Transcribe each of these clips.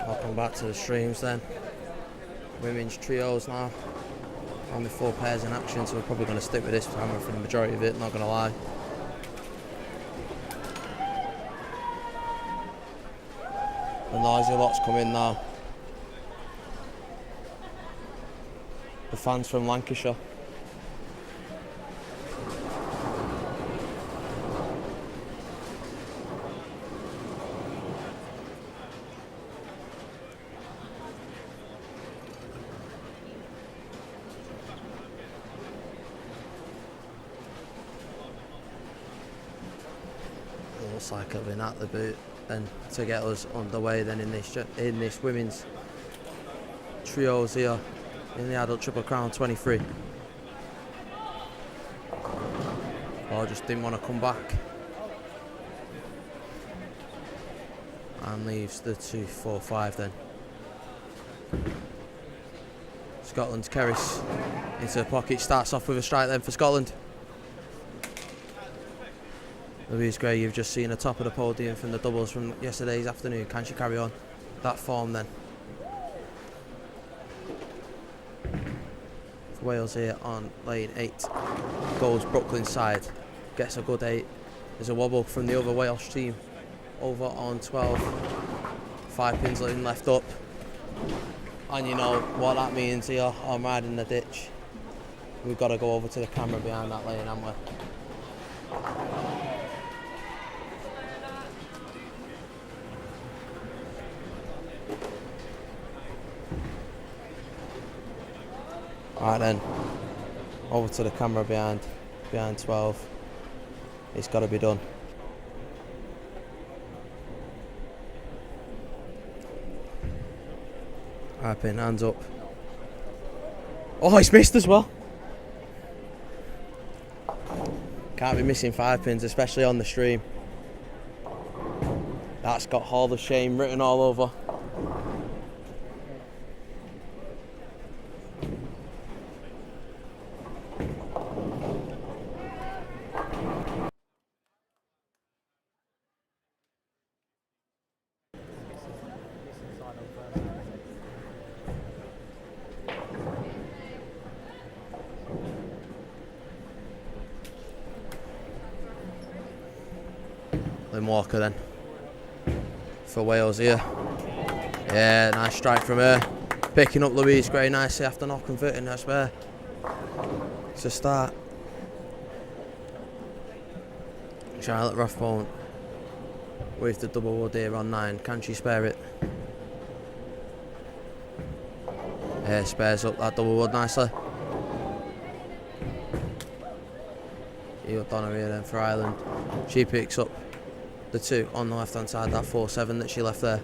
Welcome back to the streams then. Women's trios now. Only 4 pairs in action, so we're probably going to stick with this camera for the majority of it, not going to lie. The noisy lot's come in now. The fans from Lancashire. Looks like it'll be at the boot then to get us underway then in this women's trios here in the adult Triple Crown 23. I just didn't want to come back and leaves the 2-4-5 then. Scotland's Kerris into the pocket, starts off with a strike then for Scotland. Louise Gray, you've just seen the top of the podium from the doubles from yesterday's afternoon. Can she carry on that form then? For Wales here on lane 8. Goes Brooklyn's side. Gets a good 8. There's a wobble from the other Welsh team. Over on 12. 5 pins left up. And you know what that means here. I'm riding the ditch. We've got to go over to the camera behind that lane, haven't we? Right then, over to the camera behind 12. It's got to be done. Right pin, hands up. Oh, he's missed as well. Can't be missing 5 pins, especially on the stream. That's got Hall of Shame written all over. Lynn Walker then for Wales here. Yeah, nice strike from her. Picking up Louise Gray nicely after not converting her spare. It's a start. Charlotte Rathbone with the double wood here on 9. Can she spare it? Yeah, spares up that double wood nicely. O'Donnell here then for Ireland. She picks up the 2 on the left hand side, that 4-7 that she left there.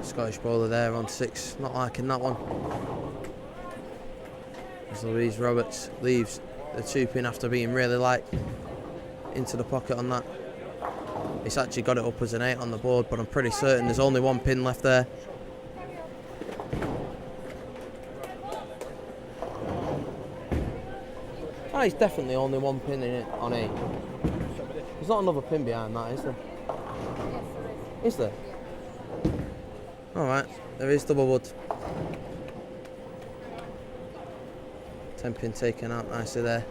Scottish bowler there on 6, not liking that one. As Louise Roberts leaves the 2 pin after being really light into the pocket on that. It's actually got it up as an 8 on the board, but I'm pretty certain there's only 1 pin left there. Oh, it's definitely only 1 pin in it on 8. There's not another pin behind that, is there? Is there? Alright, there is double wood. 10 pin taken out nicely there.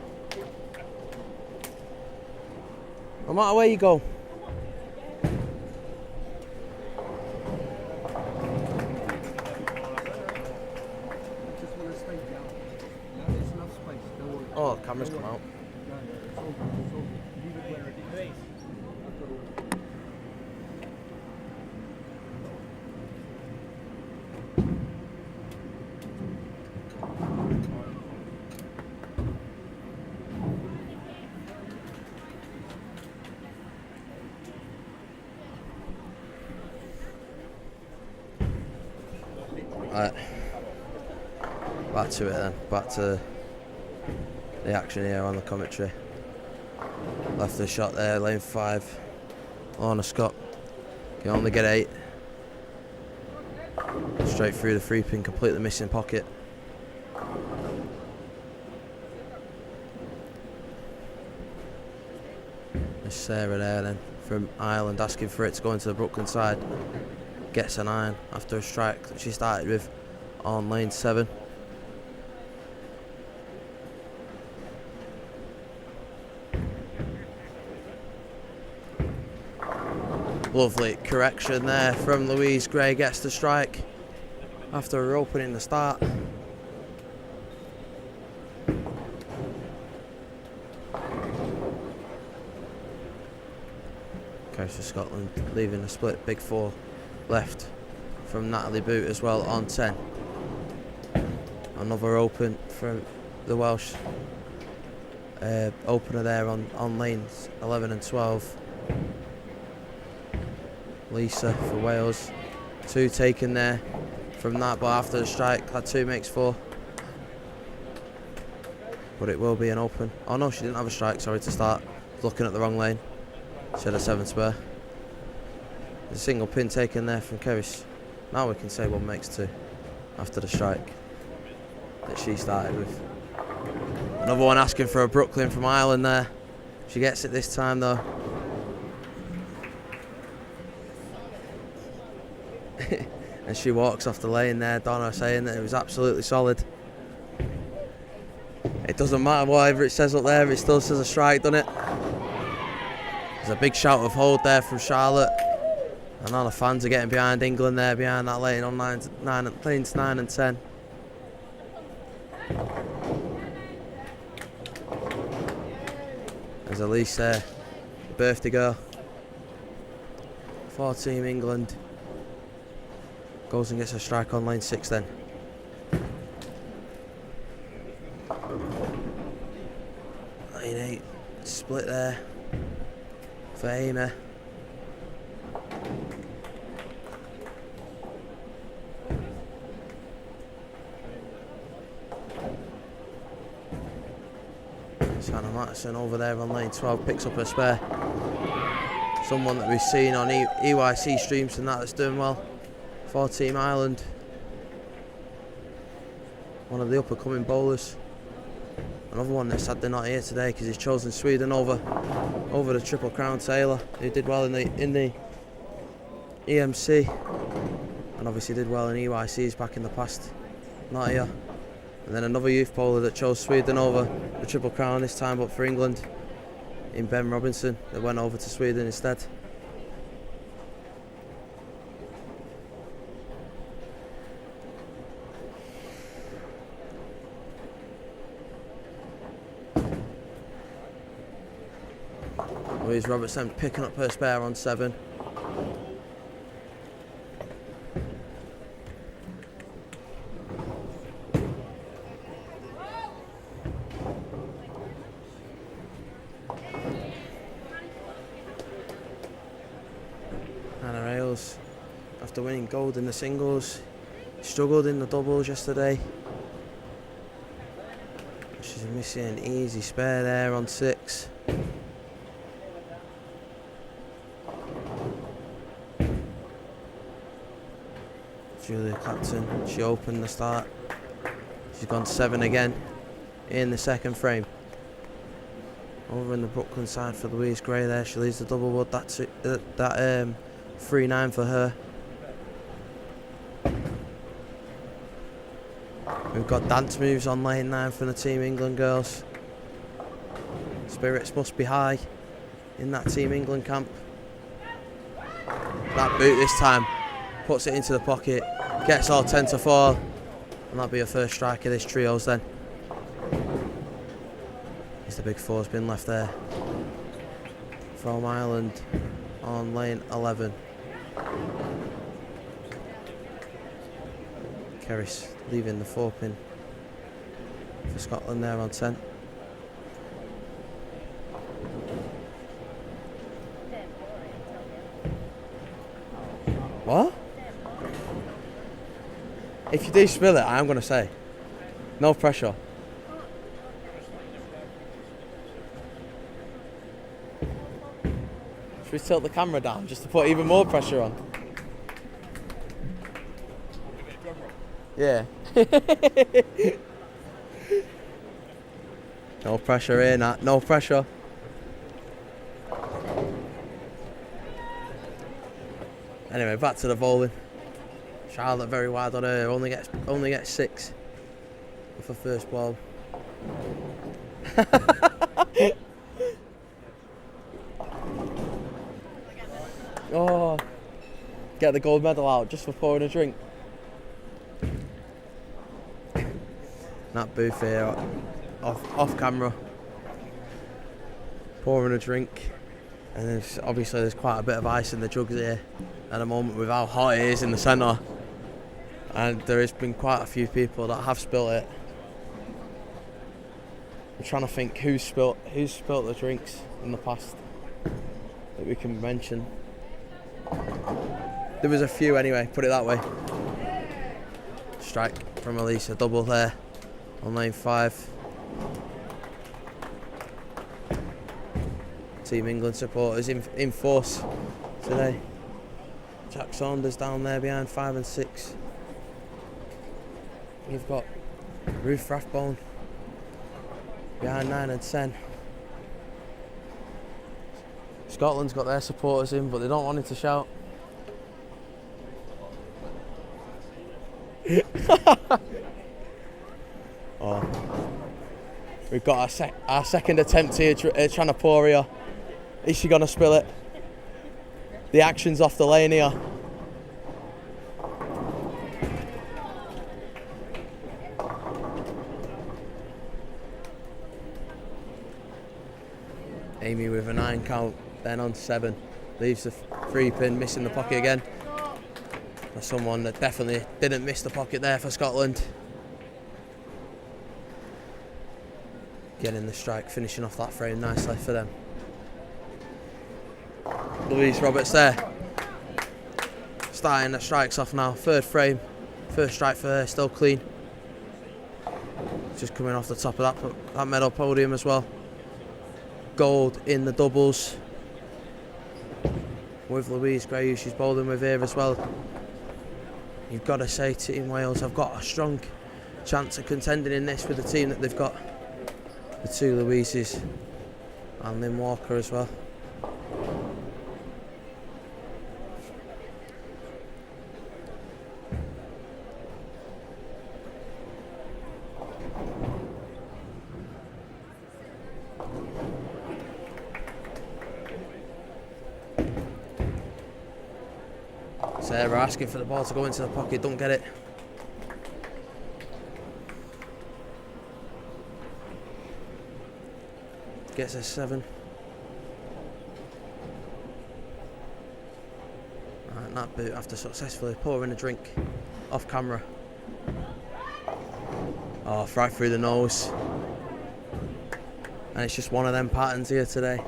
No matter where you go. Oh, the camera's come out. Right, back to it then, back to the action here on the commentary. Left the shot there, lane 5. Lorna Scott can only get 8. Straight through the 3-pin, completely missing pocket. There's Sarah there then from Ireland asking for it to go into the Brooklyn side. Gets an iron after a strike that she started with on lane 7. Lovely correction there from Louise Gray, gets the strike after her opening the start. Carries for Scotland, leaving a split big 4 left from Natalie Boot as well on 10. Another open from the Welsh opener there on lanes 11 and 12. Lisa for Wales, 2 taken there from that, but after the strike had 2 makes 4. But it will be an open. Oh no, she didn't have a strike, sorry, to start. Looking at the wrong lane. She had a 7 spare. There's a single pin taken there from Keris. Now we can say 1 makes 2 after the strike that she started with. Another one asking for a Brooklyn from Ireland there. She gets it this time though. And she walks off the lane there, Donna, saying that it was absolutely solid. It doesn't matter whatever it says up there, it still says a strike, doesn't it? There's a big shout of hold there from Charlotte. And all the fans are getting behind England there, behind that lane on lanes 9 and 10. There's Elise there, the birthday girl for Team England. Goes and gets a strike on lane 6 then. Lane 8, split there for Amy. Hannah Matteson over there on lane 12 picks up a spare. Someone that we've seen on EYC streams and that's doing well for Team Ireland. One of the up and coming bowlers. Another one that's sad they're not here today because he's chosen Sweden over the Triple Crown Taylor, who did well in the EMC and obviously did well in EYCs back in the past. Not here. And then another youth bowler that chose Sweden over the Triple Crown this time, but for England in Ben Robinson, that went over to Sweden instead. Louise Robertson picking up her spare on 7. Hannah Ailes, after winning gold in the singles, struggled in the doubles yesterday. She's missing an easy spare there on 6. Julia Clapton, she opened the start. She's gone 7 again in the second frame. Over in the Brooklyn side for Louise Gray there, she leads the double wood. That's 3-9 for her. We've got dance moves on lane 9 from the Team England girls. Spirits must be high in that Team England camp. That boot this time puts it into the pocket, gets all 10 to fall, and that'll be a first strike of this trios then. It's the big 4's been left there from Ireland on lane 11. Keris leaving the 4-pin for Scotland there on 10. What? If you do spill it, I am going to say. No pressure. Should we tilt the camera down just to put even more pressure on? Yeah. No pressure here, Nat. No pressure. Anyway, back to the bowling. Charlotte very wide on her. Only gets 6 with her first ball. Oh, get the gold medal out just for pouring a drink. Nat Booth here, off camera, pouring a drink, and there's quite a bit of ice in the jugs here at the moment with how hot it is in the centre, and there has been quite a few people that have spilt it. I'm trying to think who's spilt the drinks in the past that we can mention. There was a few anyway, put it that way. Strike from Elisa, double there on lane 5. Team England supporters in force today. Jack Saunders down there behind 5 and 6. You've got Ruth Rathbone behind 9 and 10. Scotland's got their supporters in, but they don't want him to shout. Oh, we've got our second attempt here trying to pour here. Is she gonna spill it? The action's off the lane here. Amy with a 9 count, then on 7. Leaves the 3 pin, missing the pocket again. There's someone that definitely didn't miss the pocket there for Scotland. Getting the strike, finishing off that frame nicely for them. Louise Roberts there. Starting the strikes off now. 3rd frame, 1st strike for her, still clean. Just coming off the top of that medal podium as well. Gold in the doubles with Louise Gray, who she's bowling with here as well. You've got to say, Team Wales have got a strong chance of contending in this with the team that they've got. The 2 Louises and Lynn Walker as well. Sarah asking for the ball to go into the pocket, don't get it. Gets a 7. Right, Nat Boot after successfully pouring a drink off camera. Oh, right through the nose. And it's just one of them patterns here today.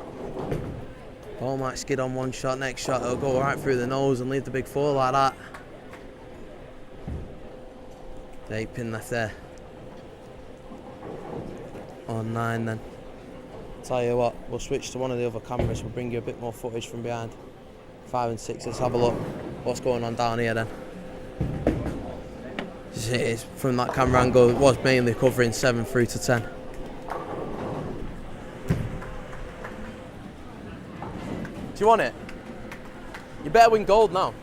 Ball might skid on one shot, next shot it'll go right through the nose and leave the big 4 like that. The 8 pin left there. On 9 then. Tell you what, we'll switch to one of the other cameras, we'll bring you a bit more footage from behind 5 and 6. Let's have a look what's going on down here then. It's from that camera angle, it was mainly covering 7 through to 10. Do you want it? You better win gold now.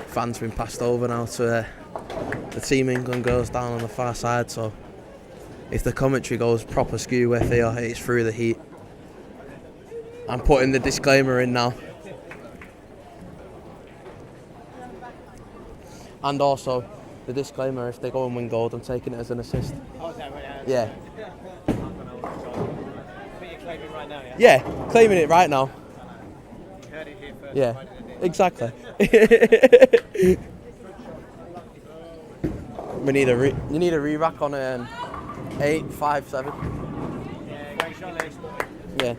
Fans been passed over now to the Team England girls down on the far side, so if the commentary goes proper skew with here, it's through the heat. I'm putting the disclaimer in now. And also the disclaimer, if they go and win gold, I'm taking it as an assist. Oh, is that right? Yeah. But you're claiming right now, yeah? Yeah, claiming it right now. You heard it here first. Yeah, exactly. You need a re-rack on 8, 5, 7. Yeah, great shot, Liz. Yeah.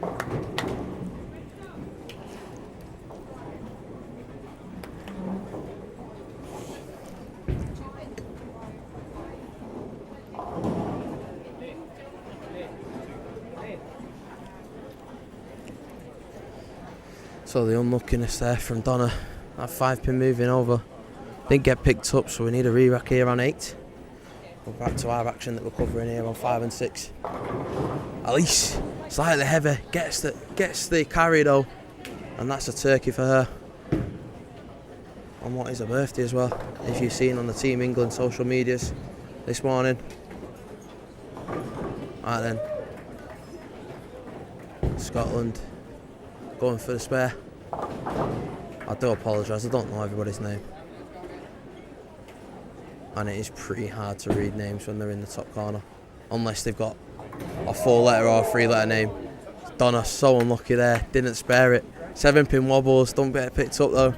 So the unluckiness there from Donna. That 5-pin moving over. Didn't get picked up, so we need a re-rack here on 8. We're back to our action that we're covering here on 5 and 6. Elise, slightly heavy, gets the carry though. And that's a turkey for her. On what is her birthday as well, if you've seen on the Team England social medias this morning. Right then. Scotland going for the spare. I do apologise, I don't know everybody's name. And it is pretty hard to read names when they're in the top corner. Unless they've got a 4-letter or a 3-letter name. Donna, so unlucky there, didn't spare it. 7-pin wobbles, don't get it picked up though.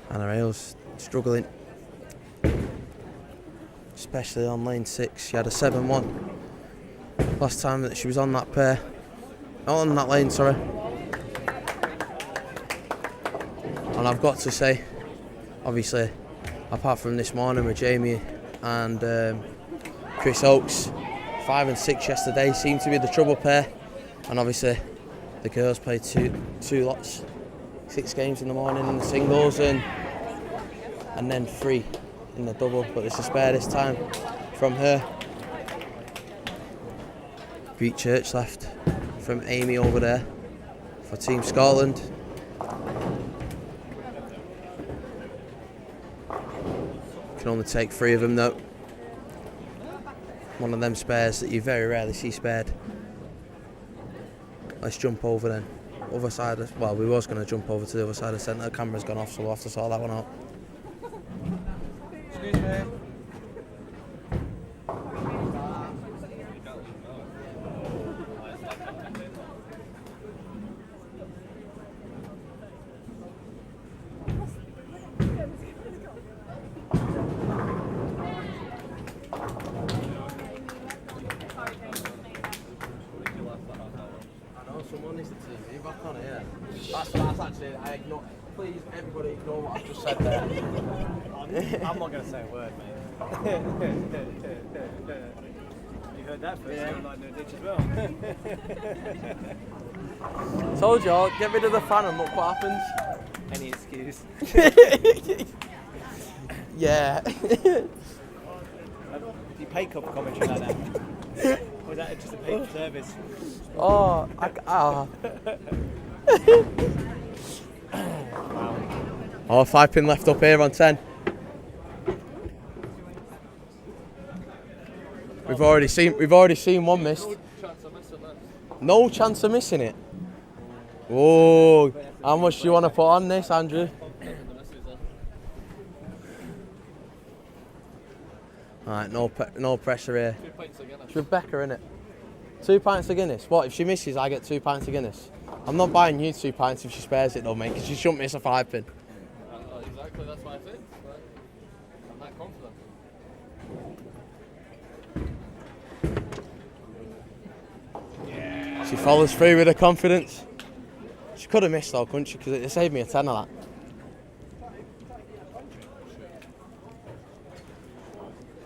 Anna Ailes struggling. Especially on lane 6, she had a 7-1. Last time that she was on that pair. Not on that lane, sorry. And I've got to say, obviously, apart from this morning with Jamie and Chris Oakes, 5 and 6 yesterday seemed to be the trouble pair. And obviously, the girls played two lots, 6 games in the morning in the singles and then 3 in the double. But there's a spare this time from her. Great Church left from Amy over there for Team Scotland. Can only take 3 of them though. One of them spares that you very rarely see spared. Let's jump over then. Other side of, well, we was going to jump over to the other side of the centre. The camera's gone off, so we'll have to sort that one out. Excuse me. Someone needs the TV back on it, yeah. That's actually, I ignore. Please, everybody ignore what I've just said there. I'm not going to say a word, mate. You heard that first, yeah. Like no ditch as well. Told you all, get rid of the fan and look what happens. Any excuse. Yeah. Do you pay cup commentary like that? Or is that just a paid service? Oh, Wow. Oh, 5-pin left up here on 10. We've already seen one missed. No chance of missing it. Oh, how much do you want to put on this, Andrew? Alright, no pressure here. 2 pints of Guinness. It's Rebecca, innit? 2 pints of Guinness. What, if she misses, I get 2 pints of Guinness? I'm not buying you 2 pints if she spares it though, mate, because she shouldn't miss a 5-pin. Exactly, that's what I said. I'm that confident. She follows through with her confidence. She could have missed though, couldn't she? Because it saved me a 10 of that.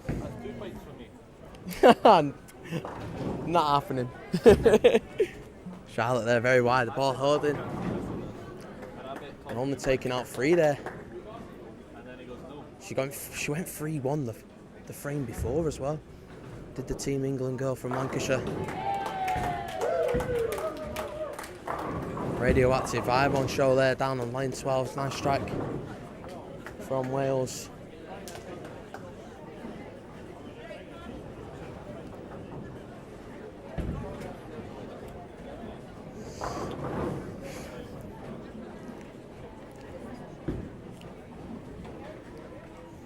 That's 2 pints for me. Not happening. Charlotte there, very wide. The ball holding. And only taking out 3 there. And then he goes, no. She went 3-1 the frame before as well. Did the Team England girl from Lancashire. Radioactive vibe on show there, down on line 12. Nice strike from Wales.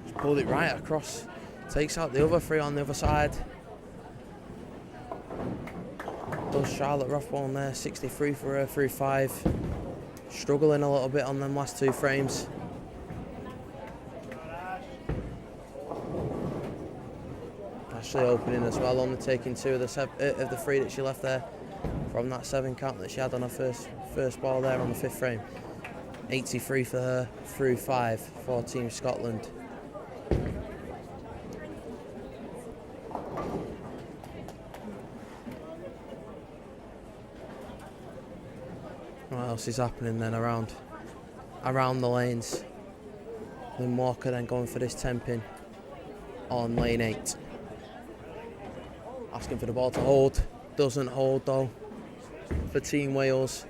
Just pulled it right across. Takes out the other 3 on the other side. Does Charlotte Rothbone there, 63 for her through 5. Struggling a little bit on them last 2 frames. Ashley opening as well, only taking 2 of the 3 that she left there from that 7 count that she had on her first ball there on the 5th frame. 83 for her through 5 for Team Scotland. what else is happening then around the lanes. Lynn Walker then going for this 10-pin on lane 8. Asking for the ball to hold. Doesn't hold though for Team Wales.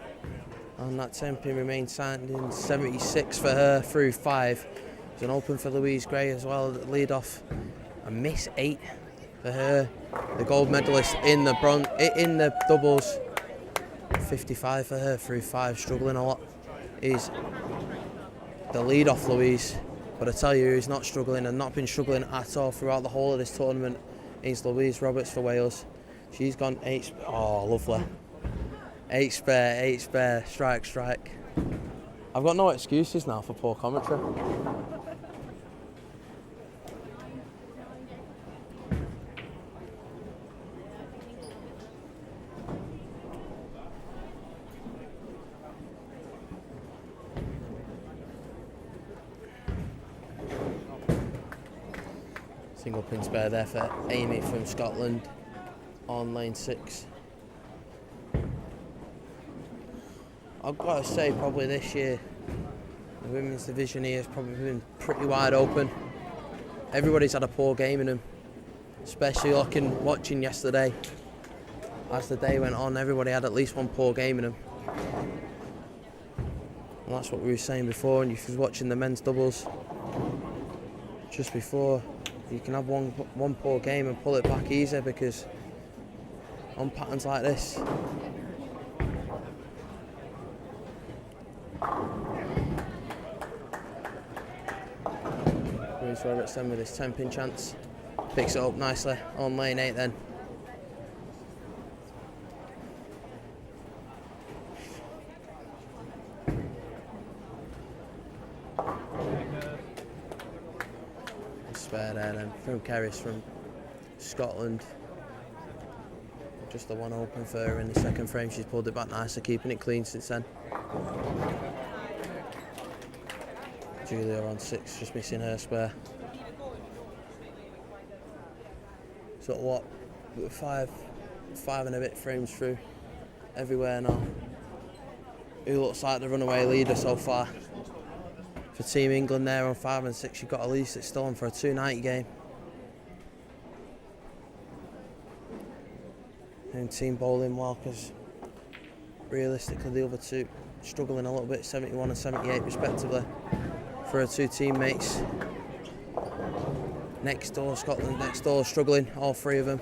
And that 10-pin remains standing 76 for her through 5. There's an open for Louise Gray as well at the lead off. A miss 8 for her. The gold medalist in the doubles. 55 for her through 5. Struggling a lot is the lead off Louise. But I tell you who's not struggling and not been struggling at all throughout the whole of this tournament is Louise Roberts for Wales. She's gone 8. Oh, lovely. 8 spare, strike. I've got no excuses now for poor commentary. Single pin spare there for Amy from Scotland on lane 6. I've got to say, probably this year, the women's division here has probably been pretty wide open. Everybody's had a poor game in them, especially watching yesterday. As the day went on, everybody had at least one poor game in them. And that's what we were saying before, and if you was watching the men's doubles just before, you can have one poor game and pull it back easier, because on patterns like this, Louise Roberts then with his 10-pin chance, picks it up nicely on lane 8 then. Spare there then from Kerris from Scotland. Just the one open for her in the second frame. She's pulled it back nicely, keeping it clean since then. Julia on 6, just missing her spare. So what? 5 and a bit frames through everywhere now. Who looks like the runaway leader so far? For Team England there on 5 and 6, you've got Elise that's still on for a 290 game. And Team Bowling Walkers, realistically the other two, struggling a little bit, 71 and 78 respectively for her 2 teammates. Next door, Scotland next door, struggling, all 3 of them.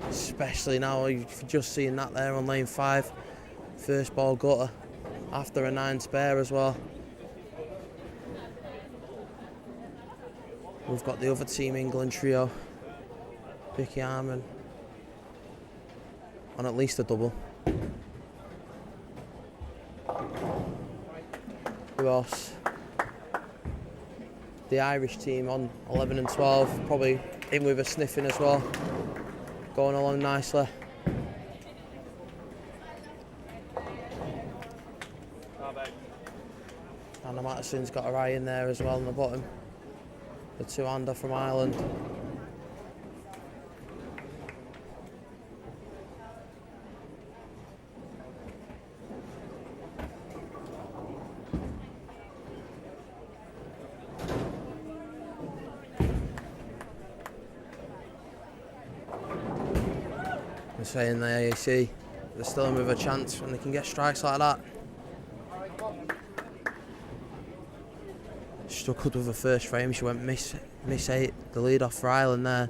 Especially now, you've just seen that there on lane 5. First ball gutter after a 9 spare as well. We've got the other Team England trio, Vicky Harmon on at least a double. Who else? The Irish team on 11 and 12, probably in with a sniffing as well, going along nicely. Anna Mattison's got her eye in there as well on the bottom. The 2-hander from Ireland. I'm saying the AAC, they're still in with a chance when they can get strikes like that. Struggled with the first frame, she went miss 8, the lead off for Ireland there.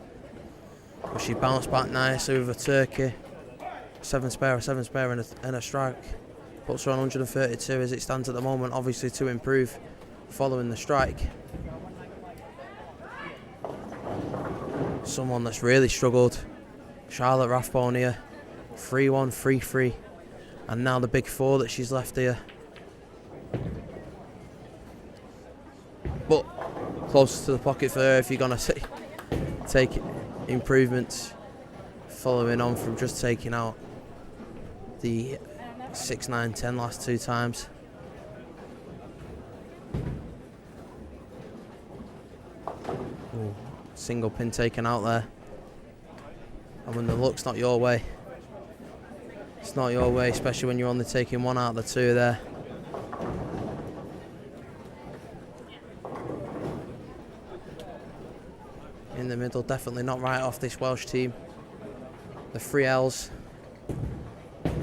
But she bounced back nicely with a turkey. 7 spare and a strike. Puts her on 132 as it stands at the moment, obviously to improve following the strike. Someone that's really struggled, Charlotte Rathbone here. 3-1, 3-3. And now the big 4 that she's left here. But closer to the pocket for her if you're going to take improvements following on from just taking out the 6, 9, 10 last 2 times. Ooh, single pin taken out there. And when the luck's not your way, It's not your way, especially when you're only taking one out of the two there. In the middle, definitely not right off this Welsh team. The three L's.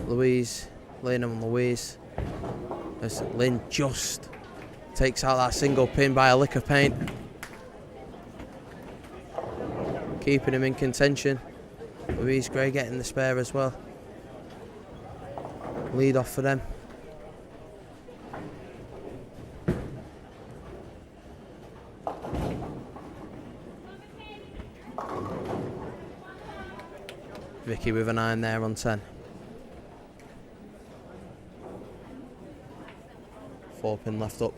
Louise, Lynn and Louise. As Lynn just takes out that single pin by a lick of paint. Keeping him in contention. Louise Gray getting the spare as well. Lead off for them. Vicky with a 9 there on 10. 4 pin left up.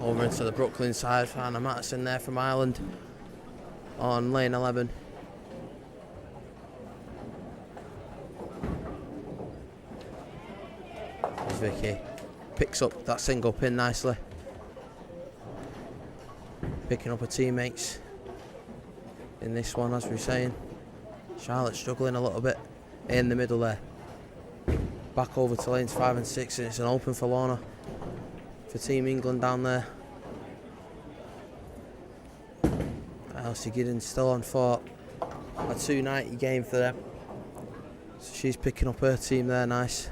Over into the Brooklyn side, Anna Matteson there from Ireland on lane 11. As Vicky picks up that single pin nicely. Picking up her teammates in this one, as we were saying. Charlotte struggling a little bit in the middle there. Back over to lanes 5 and 6, and it's an open for Lorna for Team England down there. Elsie Giddens still on for a 290 game for them. So she's picking up her team there, nice.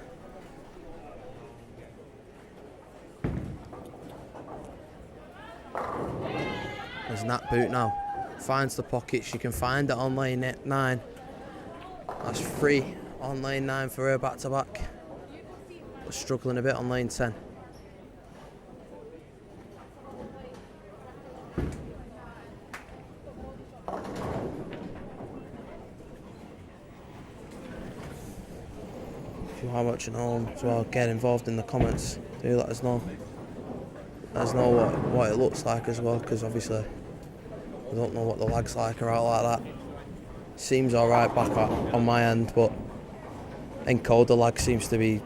There's Nat Boot now. Finds the pocket, she can find it on lane 9. That's 3 on lane 9 for her back to back. But struggling a bit on lane 10. If you are watching at home as well, get involved in the comments. Do let us know. Let us know what it looks like as well, because obviously we don't know what the lag's like or out like that. Seems alright back on my end, but encoder lag seems to be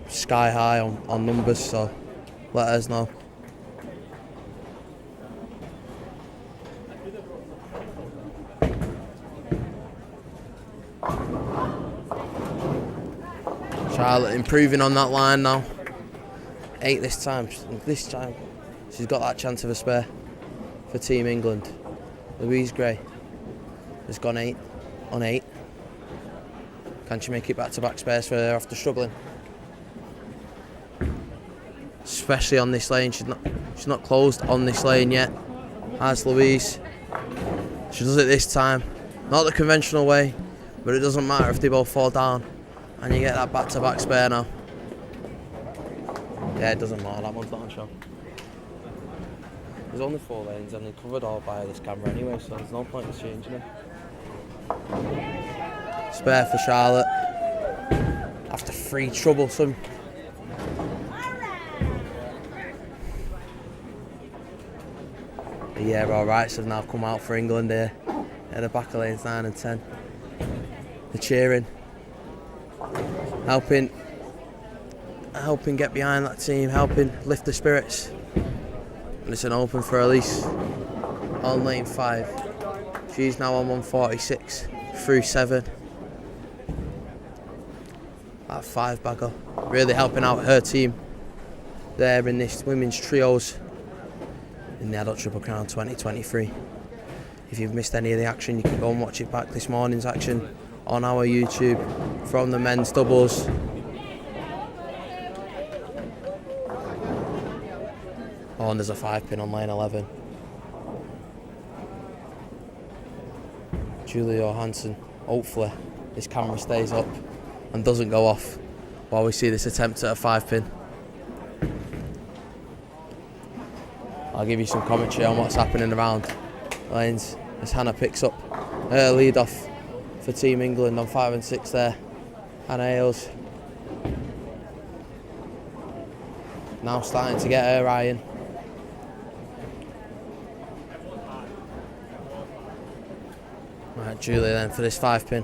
sky high on numbers, so let us know. Charlotte improving on that line now. 8 this time. This time she's got that chance of a spare for Team England. Louise Gray has gone 8 on 8. Can she make it back-to-back spares for her after struggling? Especially on this lane. She's not closed on this lane yet. As Louise. She does it this time. Not the conventional way, but it doesn't matter if they both fall down. And you get that back-to-back spare now. Yeah, it doesn't matter, that one's not on show. There's only 4 lanes and they're covered all by this camera anyway, so there's no point in changing it. Spare for Charlotte. After 3 troublesome. The yeah, alrights have now come out for England here. At the back of lanes 9 and 10. They're cheering. Helping get behind that team, helping lift the spirits. And it's an open for Elise on lane 5. She's now on 146 through 7. That 5 bagger really helping out her team there in this women's trios in the Adult Triple Crown 2023. If you've missed any of the action, you can go and watch it back, this morning's action on our YouTube from the men's doubles. Oh, and there's a 5 pin on lane 11. Julie Johansson, hopefully this camera stays up and doesn't go off while we see this attempt at a 5 pin. I'll give you some commentary on what's happening around lanes as Hannah picks up her lead off for Team England on 5 and 6 there. Hannah Hales Now starting to get her iron. Right, Julie then for this 5-pin.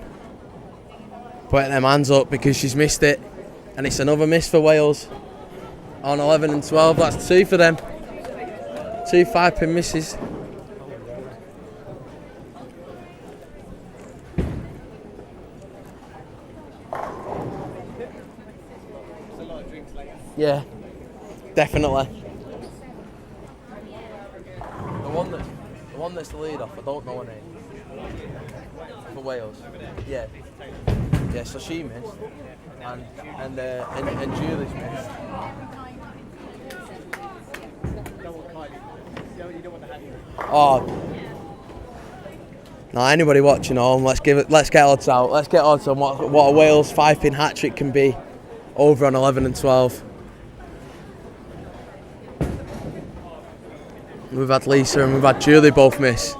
Putting them hands up because she's missed it. And it's another miss for Wales. On 11 and 12, that's 2 for them. 2 5-pin misses. Yeah, definitely. The one that's the lead off, I don't know her name. For Wales. Yeah. Yeah, so she missed. And Julie's missed. Oh. Now anybody watching home, let's get odds out. Let's get odds on what a Wales 5-pin hat trick can be over on 11 and 12. We've had Lisa and we've had Julie both miss.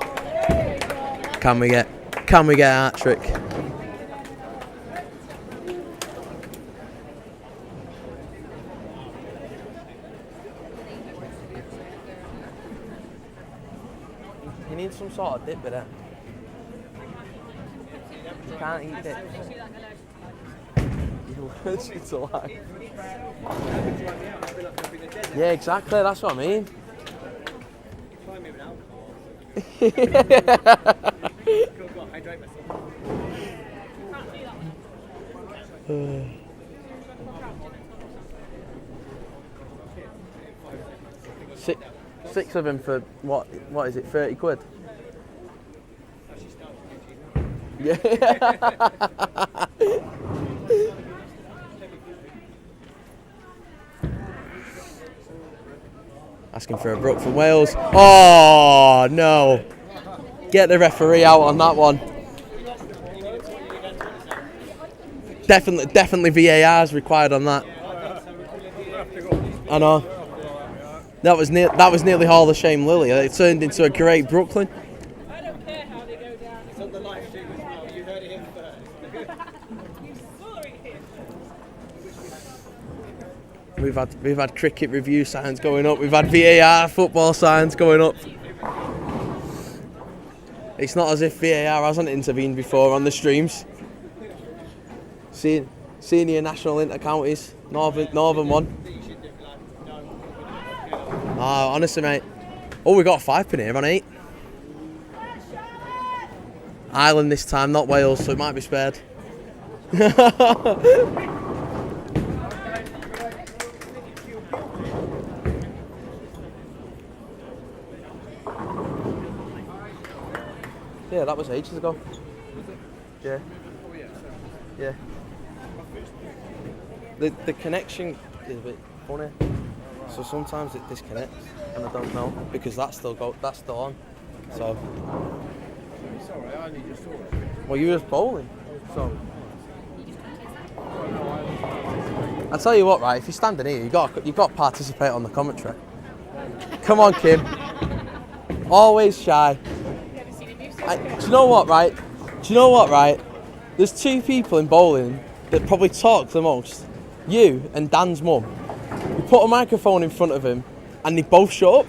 Can we get a hat trick? You need some sort of dip with it. You can't eat dip. Your words, it's a lie. Yeah, exactly, that's what I mean. Six of them for what is it, 30 quid? Yeah. Asking for a brook from Wales. Oh no! Get the referee out on that one. Definitely VAR is required on that. I know. That was nearly Hall of Shame Lily. It turned into a great Brooklyn. I don't care how they go down. It's on the live stream as well. You heard it here first. We've had cricket review signs going up. We've had VAR football signs going up. It's not as if VAR hasn't intervened before on the streams. Senior national intercounties, Northern one. Oh, honestly, mate. Oh, we got a 5-pin here on 8. Ireland this time, not Wales, so it might be spared. Yeah, that was ages ago. Yeah. Yeah. The connection is a bit funny. So sometimes it disconnects and I don't know because that's still on. So Sorry, I only just saw it. well, you were bowling. So I tell you what, right? If you're standing here, you got to participate on the commentary. Come on, Kim. Always shy. Do you know what, right? There's 2 people in bowling that probably talk the most. You and Dan's mum. You put a microphone in front of him and they both shut up.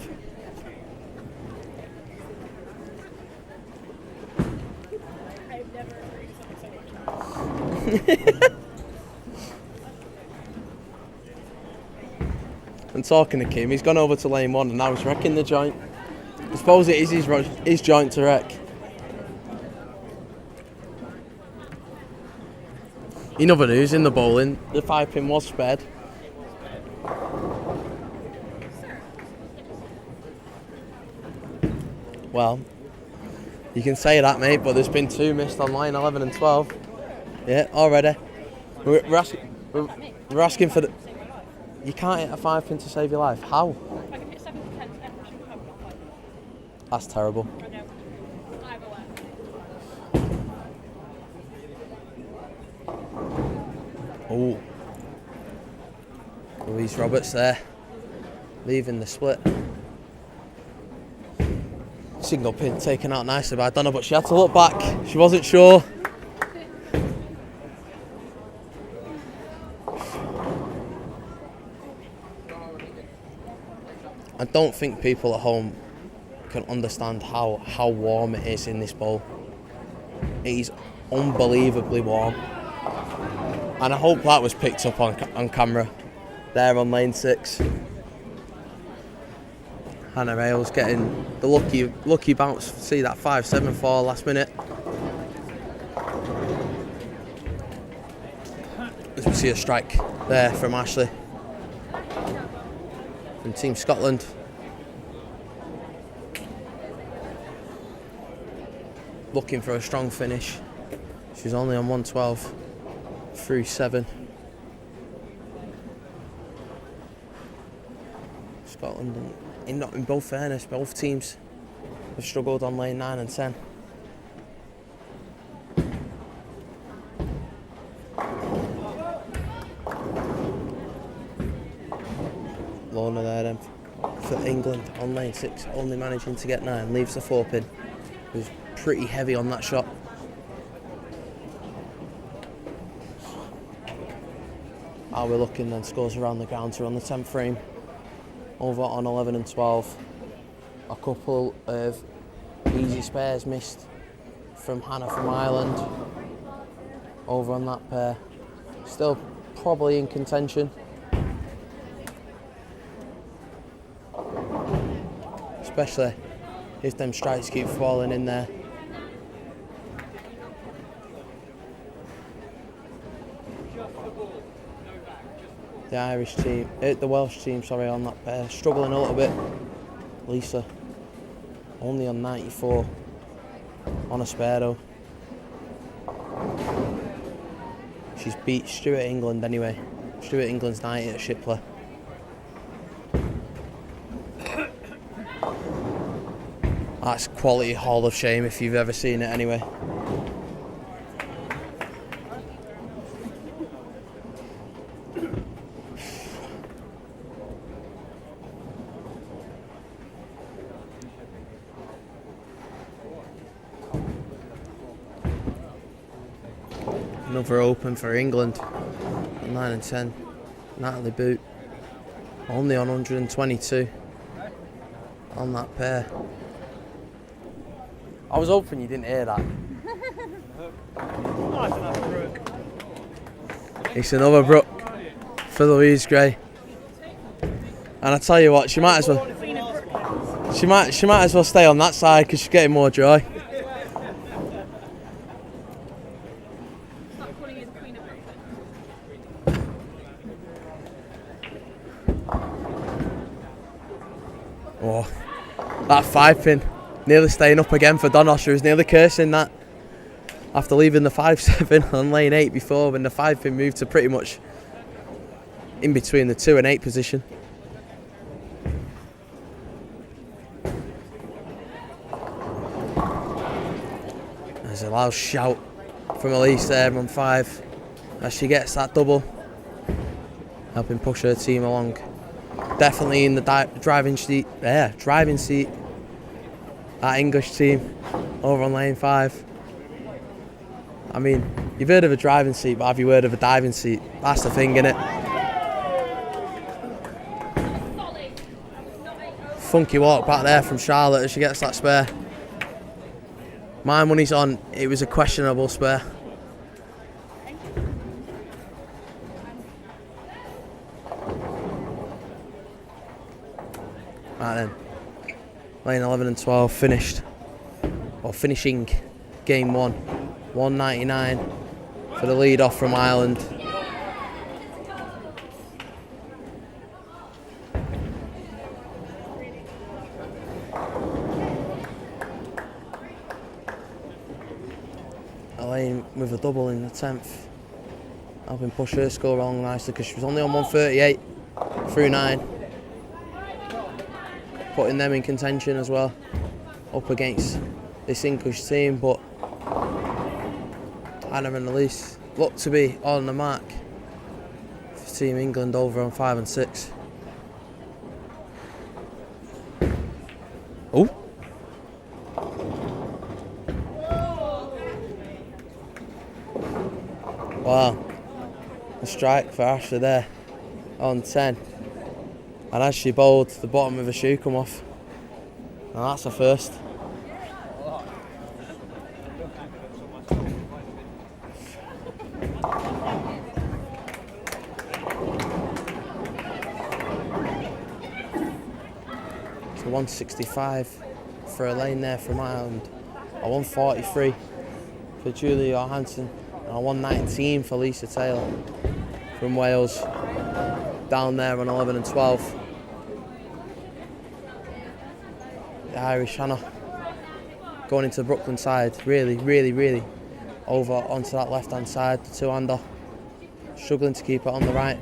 I've never heard something so much. And talking to Kim, he's gone over to lane 1 and now he's wrecking the joint. I suppose it is his joint to wreck. In other news, in the bowling, the 5-pin was spared. Well, you can say that, mate, but there's been 2 missed on line 11 and 12. Yeah, already. We're asking for the... You can't hit a 5-pin to save your life. How? If I can hit 7 to 10, I shouldn't have that fight. That's terrible. I know. I'm aware. Oh. Louise Roberts there, leaving the split. Single pin taken out nicely by Donna, but she had to look back. She wasn't sure. I don't think people at home can understand how warm it is in this bowl. It is unbelievably warm. And I hope that was picked up on camera there on lane 6. Hannah Ailes getting the lucky bounce. See that 5-7-4 last minute. As we see a strike there from Ashley from Team Scotland. Looking for a strong finish. She's only on 112 through 7. Scotland, in both fairness, both teams have struggled on lane 9 and 10. Lorna there then for England on lane 6, only managing to get 9, leaves the 4-pin. Was pretty heavy on that shot. How we're looking then, scores around the counter on the 10th frame. Over on 11 and 12. A couple of easy spares missed from Hannah from Ireland. Over on that pair. Still probably in contention. Especially if them strikes keep falling in there. The Irish team, the Welsh team, sorry, on that pair, struggling a little bit. Lisa, only on 94, on a spare though. She's beat Stuart England anyway. Stuart England's 90 at Shipley. That's quality Hall of Shame if you've ever seen it anyway. Another open for England, 9 and 10. Natalie Boot, only on 122 on that pair. I was hoping you didn't hear that. It's another brook for Louise Gray. And I tell you what, she might as well stay on that side because she's getting more joy. Oh, that 5-pin nearly staying up again for Donosha, who's nearly cursing that after leaving the 5-7 on lane 8 before, when the 5-pin moved to pretty much in between the 2 and 8 position. There's a loud shout from Elise there on 5 as she gets that double, helping push her team along. Definitely in the driving seat. That English team over on lane 5. I mean, you've heard of a driving seat, but have you heard of a diving seat? That's the thing, innit? Funky walk back there from Charlotte as she gets that spare. My money's on, it was a questionable spare. Right then, lane 11 and 12 finished, or finishing game 1, 199 for the lead off from Ireland. Elaine with a double in the 10th, helping push her score along nicely because she was only on 138 through 9. Putting them in contention as well, up against this English team, but Hannah and Elise look to be on the mark for Team England over on 5 and 6. Oh! Wow, a strike for Ashley there on 10. And as she bowled, the bottom of her shoe come off. And that's a first. So 165 for a lane there from Ireland. A 143 for Julia Johansson. And a 119 for Lisa Taylor from Wales. Down there on 11 and 12. The Irish Hannah going into the Brooklyn side. Really over onto that left hand side. The two-hander. Struggling to keep it on the right.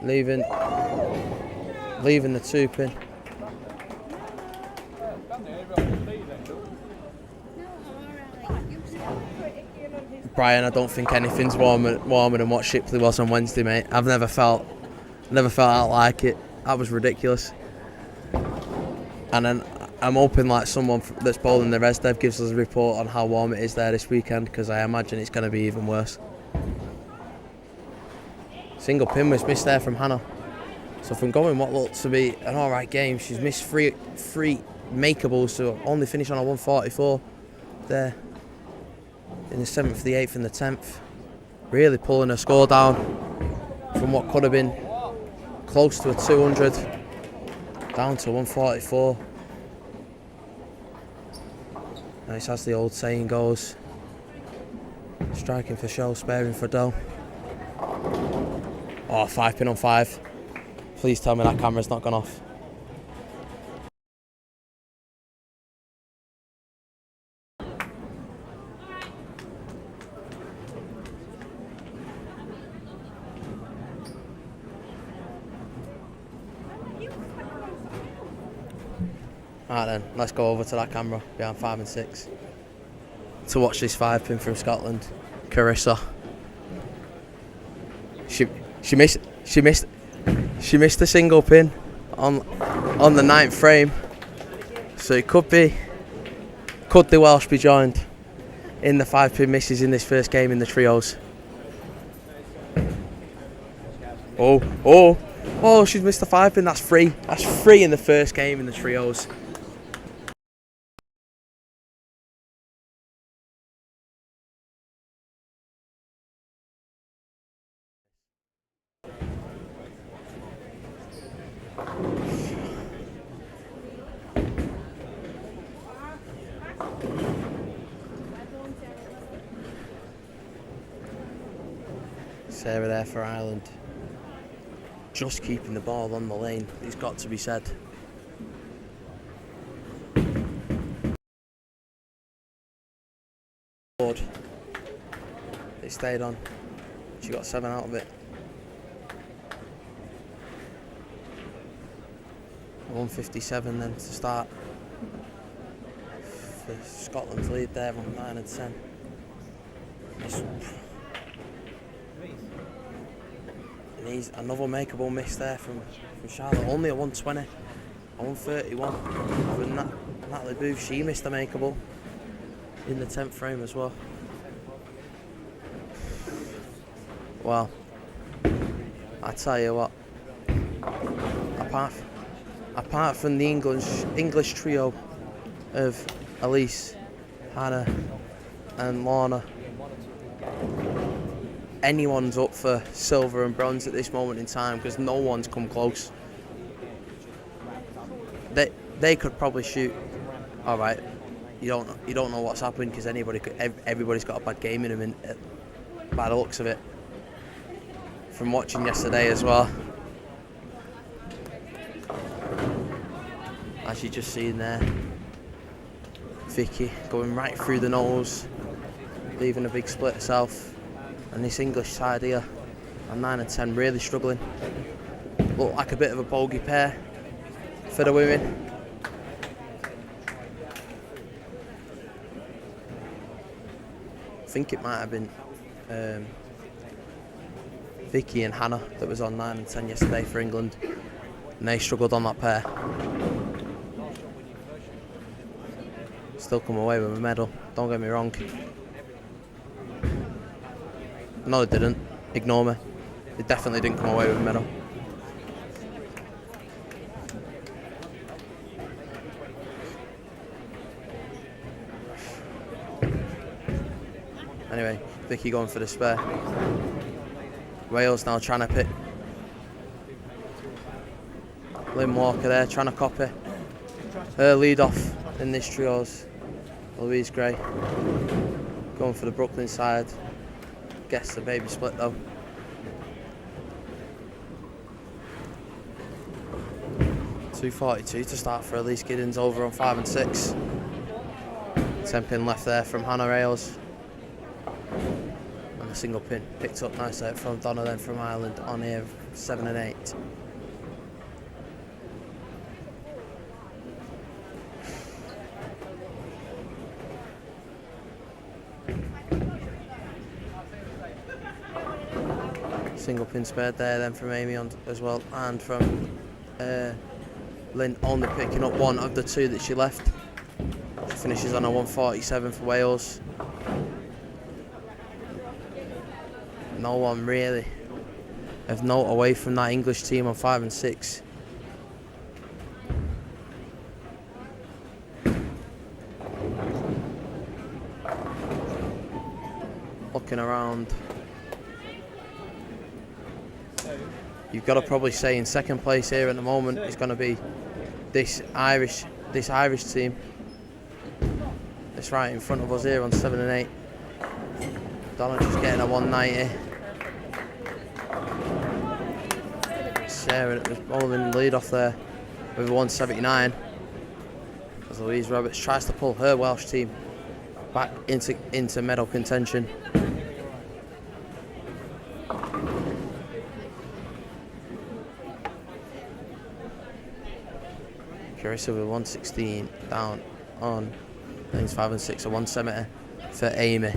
Leaving the two pin. Brian, I don't think anything's warmer than what Shipley was on Wednesday, mate. I've never felt out like it. That was ridiculous. And then I'm hoping like someone that's bowling the Resdev gives us a report on how warm it is there this weekend, because I imagine it's going to be even worse. Single pin was missed there from Hannah. So from going what looked to be an alright game, she's missed three makeables to only finish on a 144 there in the 7th, the 8th and the 10th. Really pulling her score down from what could have been close to a 200 down to 144. And it's as the old saying goes, striking for show, sparing for dough. Oh, 5 pin on 5. Please tell me that camera's not gone off. Alright then, let's go over to that camera behind 5 and 6 to watch this 5 pin from Scotland. Carissa. She missed a single pin on the 9th frame, so it could the Welsh be joined in the 5 pin misses in this first game in the trios. Oh, she's missed the 5 pin. That's 3 in the first game in the trios. Sarah there for Ireland. Just keeping the ball on the lane, it's got to be said. It stayed on. She got 7 out of it. 157 then to start for Scotland's lead there on 9 and 10. And he's another makeable miss there from Charlotte. Only a 120, a 131 for Natalie Booth. She missed a makeable in the 10th frame as well. Well, I tell you what, apart from the English trio of Elise, Hannah and Lorna, anyone's up for silver and bronze at this moment in time, because no one's come close. They could probably shoot. All right, you don't know what's happened, because everybody's got a bad game in them, by the looks of it. From watching yesterday as well, as you just seen there, Vicky going right through the nose, leaving a big split herself. And this English side here, on 9 and 10, really struggling. Look like a bit of a bogey pair for the women. I think it might have been Vicky and Hannah that was on 9 and 10 yesterday for England, and they struggled on that pair. Still come away with a medal, don't get me wrong. No, they didn't. Ignore me. They definitely didn't come away with a medal. Anyway, Vicky going for the spare. Wales now trying to pick. Lynn Walker there trying to copy. Her lead off in this trio's Louise Gray. Going for the Brooklyn side. Gets the baby split though. .242 to start for Elise Giddens over on 5 and 6. 10 pin left there from Hannah Rales. And a single pin picked up nicely from Donna then from Ireland on here 7 and 8. Single pin spared there then from Amy on as well, and from Lynn only picking up one of the two that she left. She finishes on a 147 for Wales. No one really of note away from that English team on 5 and 6. Looking around, you've got to probably say in second place here at the moment is going to be this Irish team. It's right in front of us here on 7 and 8. Donna just getting a 190. Sarah was bowling lead off there with a 179. As Louise Roberts tries to pull her Welsh team back into medal contention. Carissa with 116 down on lanes 5 and 6, a 170 for Amy.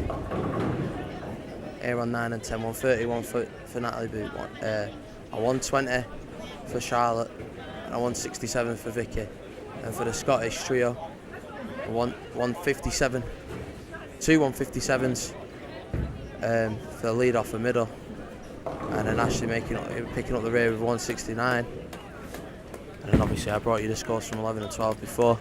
Here on 9 and 10, 131 for Natalie Boot, a 120 for Charlotte, and a 167 for Vicky. And for the Scottish trio, a 157, two 157s for the lead off the middle, and then Ashley picking up the rear with 169. And then obviously I brought you the scores from 11 and 12 before.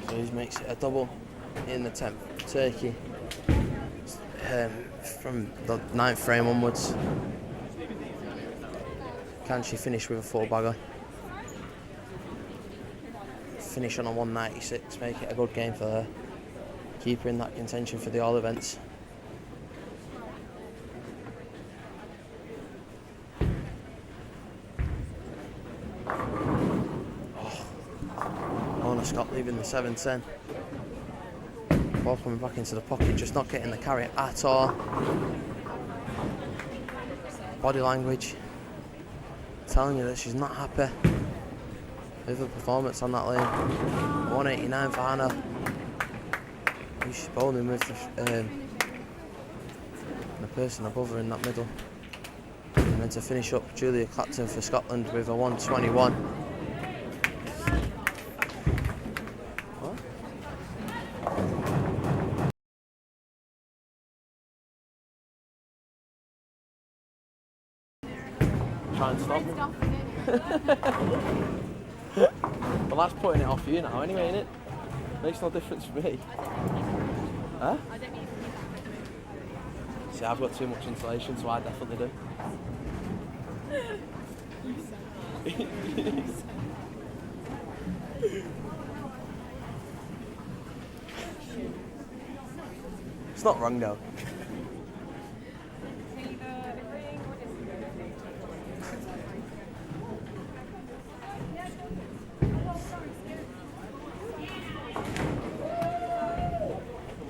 So he makes it a double in the 10th Turkey from the 9th frame onwards. Can she finish with a 4-bagger? Finish on a 196, make it a good game for her. Keep her in that contention for the all events. Lorna Scott leaving the 7-10. Ball coming back into the pocket, just not getting the carry at all. Body language telling you that she's not happy with the performance on that lane. 189 for Hannah. She's bowling with the person above her in that middle. And then to finish up, Julia Clapton for Scotland with a 121. Try and stop me. Well, that's putting it off you now anyway, innit? Makes no difference for me. Huh? See, I've got too much insulation, so I definitely do. It's not wrong though.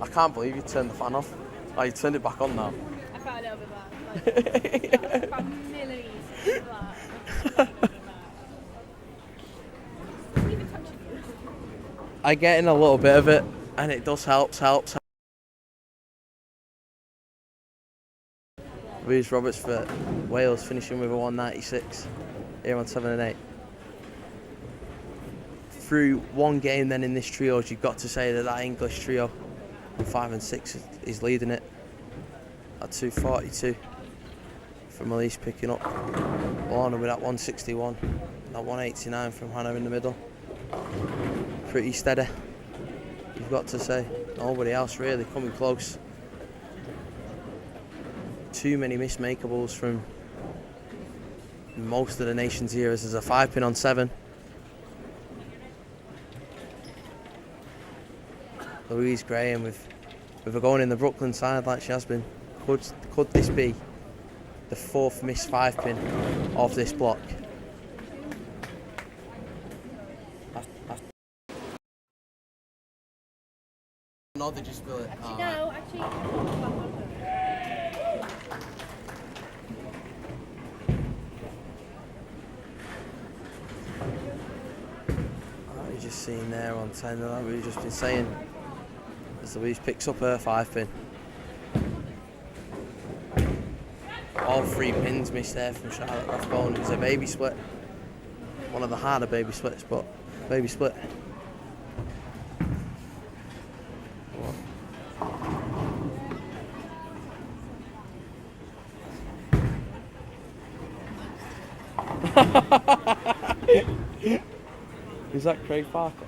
I can't believe you turned the fan off. Oh, you turned it back on now. I found it over there. Like, from millies of that. Even touching you. I get in a little bit of it, and it does helps. Louise Roberts for Wales finishing with a 196. here on 7 and 8. Through one game then in this trios, you've got to say that English trio on 5 and 6 is leading it at 242. From Elise picking up Lorna with that 161, that 189 from Hannah in the middle. Pretty steady, you've got to say. Nobody else really coming close. Too many mismakeables from most of the nation's here as there's a 5-pin on 7. Louise Graham with her going in the Brooklyn side like she has been. Could this be the 4th missed 5-pin of this block? No, did you spill it? No, actually. You've just seen there on 10, that we've just been saying, as Louise picks up her 5-pin. All 3 pins missed there from Charlotte Rathbone. It was a baby split. One of the harder baby splits, but baby split. Is that Craig Parker?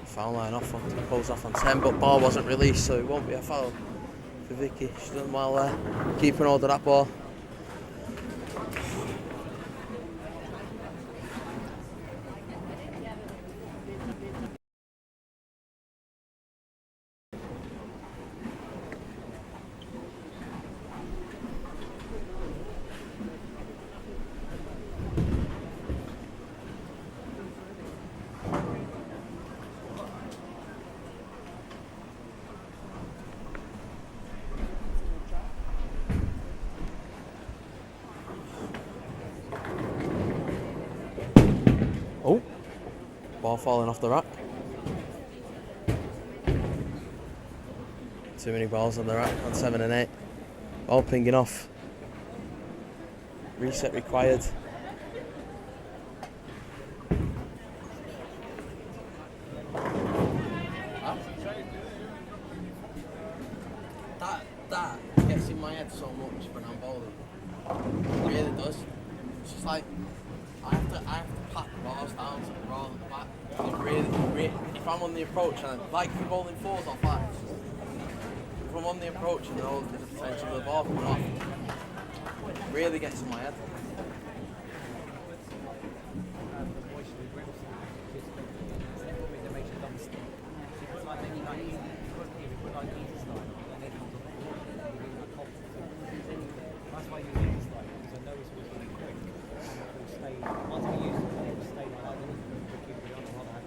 Foul line off on, goes off on 10, but ball wasn't released, so it won't be a foul for Vicky. She's done well there, keeping hold of that ball. Oh, ball falling off the rack. Too many balls on the rack on 7 and 8. Ball pinging off. Reset required. That gets in my head so much when I'm bowling. It really does. It's just like I have to pat the balls down to the roll at the back. And really, if I'm on the approach and like if you're bowling 4s or 5s, if I'm on the approach and there's a potential of the ball coming off, it really gets in my head.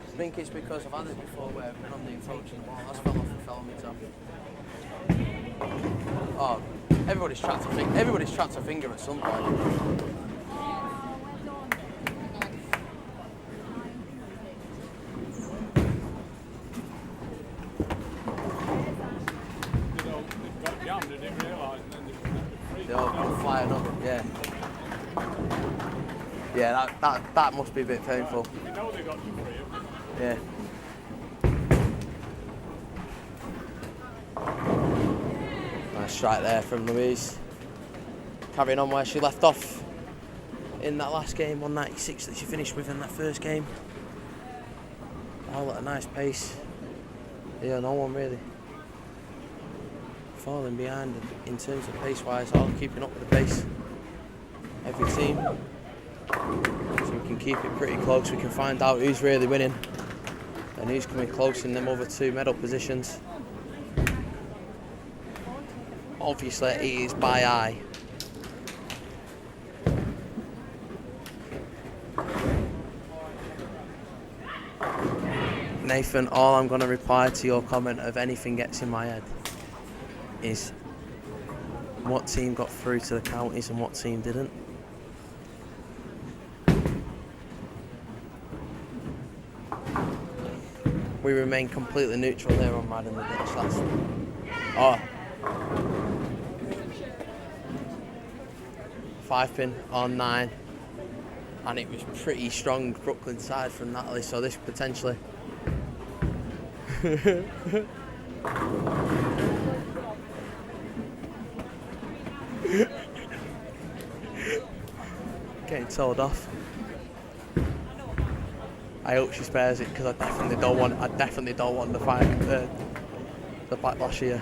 I think it's because I've had it before where I've been on the approach and the ball has fell off and fell on my top. Oh, everybody's trapped a finger at some point. They all go flying up, yeah. Yeah, that must be a bit painful. Yeah. Nice strike there from Louise. Carrying on where she left off in that last game, 196 that she finished with in that first game. All at a nice pace. Yeah, no one really falling behind in terms of pace-wise, all keeping up with the pace. Every team. So we can keep it pretty close. We can find out who's really winning and who's coming close in them other 2 medal positions. Obviously, it is by eye. Nathan, all I'm going to reply to your comment of anything gets in my head is what team got through to the counties and what team didn't. We remain completely neutral here on Mad in the Ditch. That's... Oh. 5-pin on 9. And it was pretty strong Brooklyn side from Natalie, so this potentially... Getting told off. I hope she spares it because I definitely don't want the fight, the backlash here.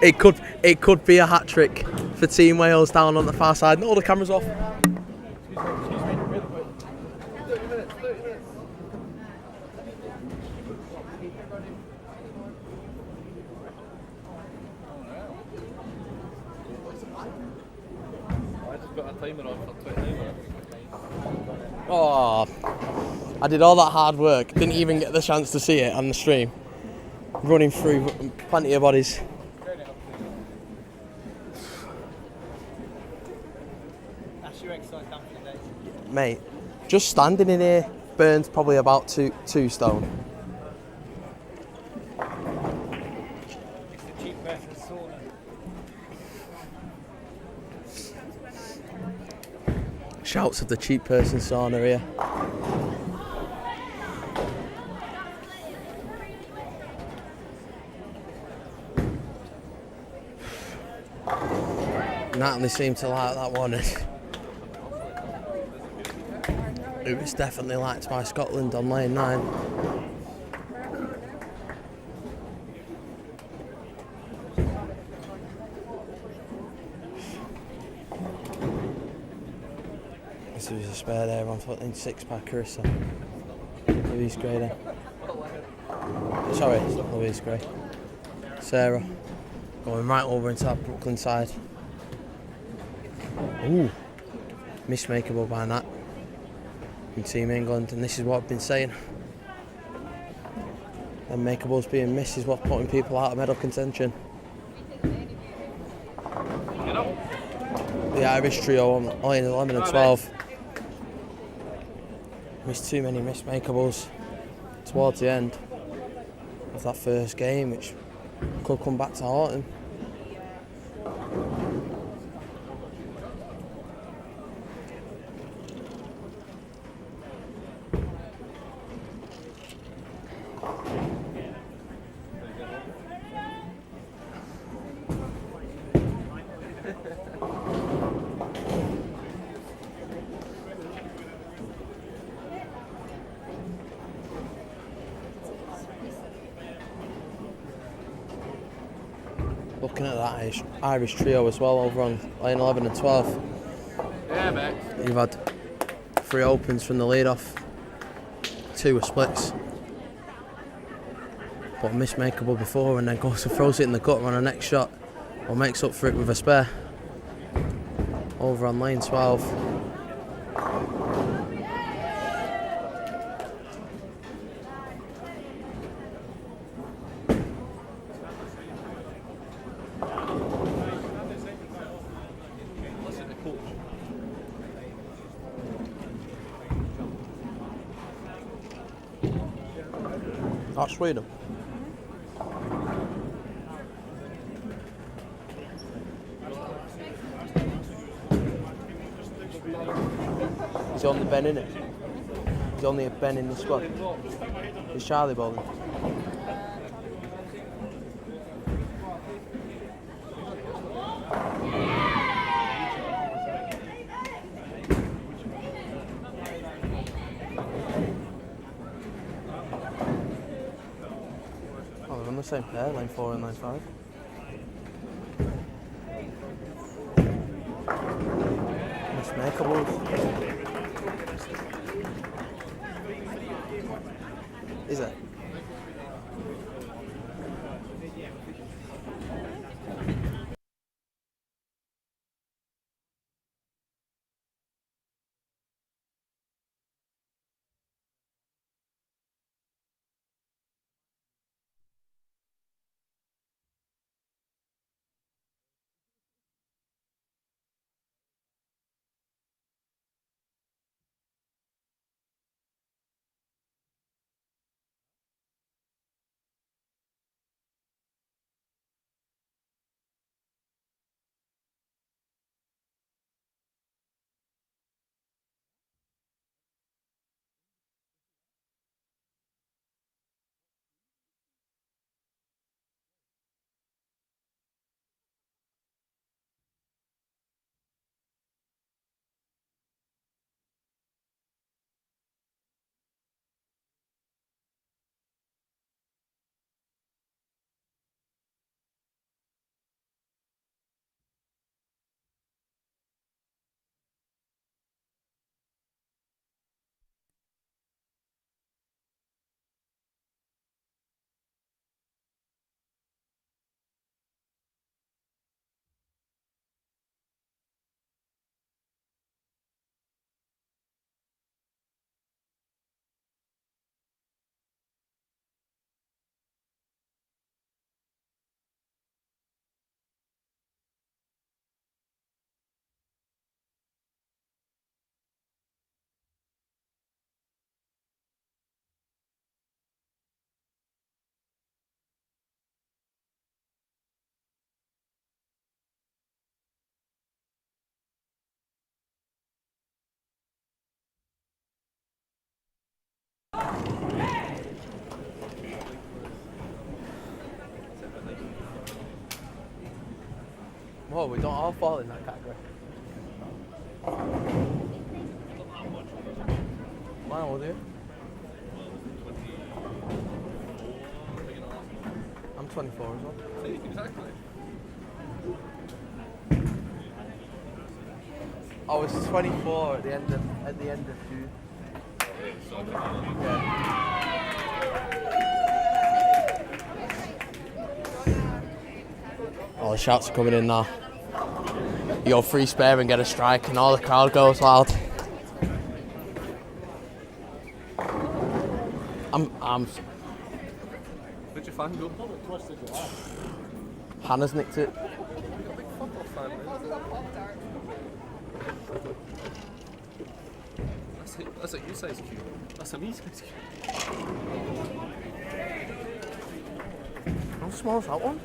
It could be a hat trick for Team Wales down on the far side. No, the camera's off. I just got a timer on for 29 minutes. Oh, I did all that hard work. Didn't even get the chance to see it on the stream. Running through plenty of bodies. That's your exercise done for the day. Mate, just standing in here burns probably about two stone. It's the cheap person's sauna. Shouts of the cheap person sauna here. Natalie seemed to like that one. It was definitely liked by Scotland on lane 9. This was a spare there on foot in 6-pack Carissa. Louise Gray then. Sorry, it's not Louise Gray. Sarah going right over into that Brooklyn side. Ooh, mismakeable by that in Team England, and this is what I've been saying. And makeables being missed is what's putting people out of medal contention. The Irish trio on line 11 and 12 missed too many mismakeables towards the end of that first game, which could come back to haunt him. Looking at that Irish trio as well over on line 11 and 12. Yeah, mate. You've had 3 opens from the lead-off, 2 were splits. But mismakeable before, and then goes and throws it in the gutter on the next shot, or makes up for it with a spare. Over on line 12. That's Sweden. Is he on the Ben in it? Is he only a Ben in the squad? Is Charlie bowling? Oh, they're on the same pair, line 4 and line 5. Mismakeables. Is it? Whoa, we don't all fall in that category. Why will do? I'm 24 as well. See, exactly. I was 24 at the end of June. All the shouts are coming in now. You go free spare and get a strike, and all the crowd goes loud. I'm. Did you find go? Hannah's nicked it. That's a you size cube. That's a me size cube. How small is that one?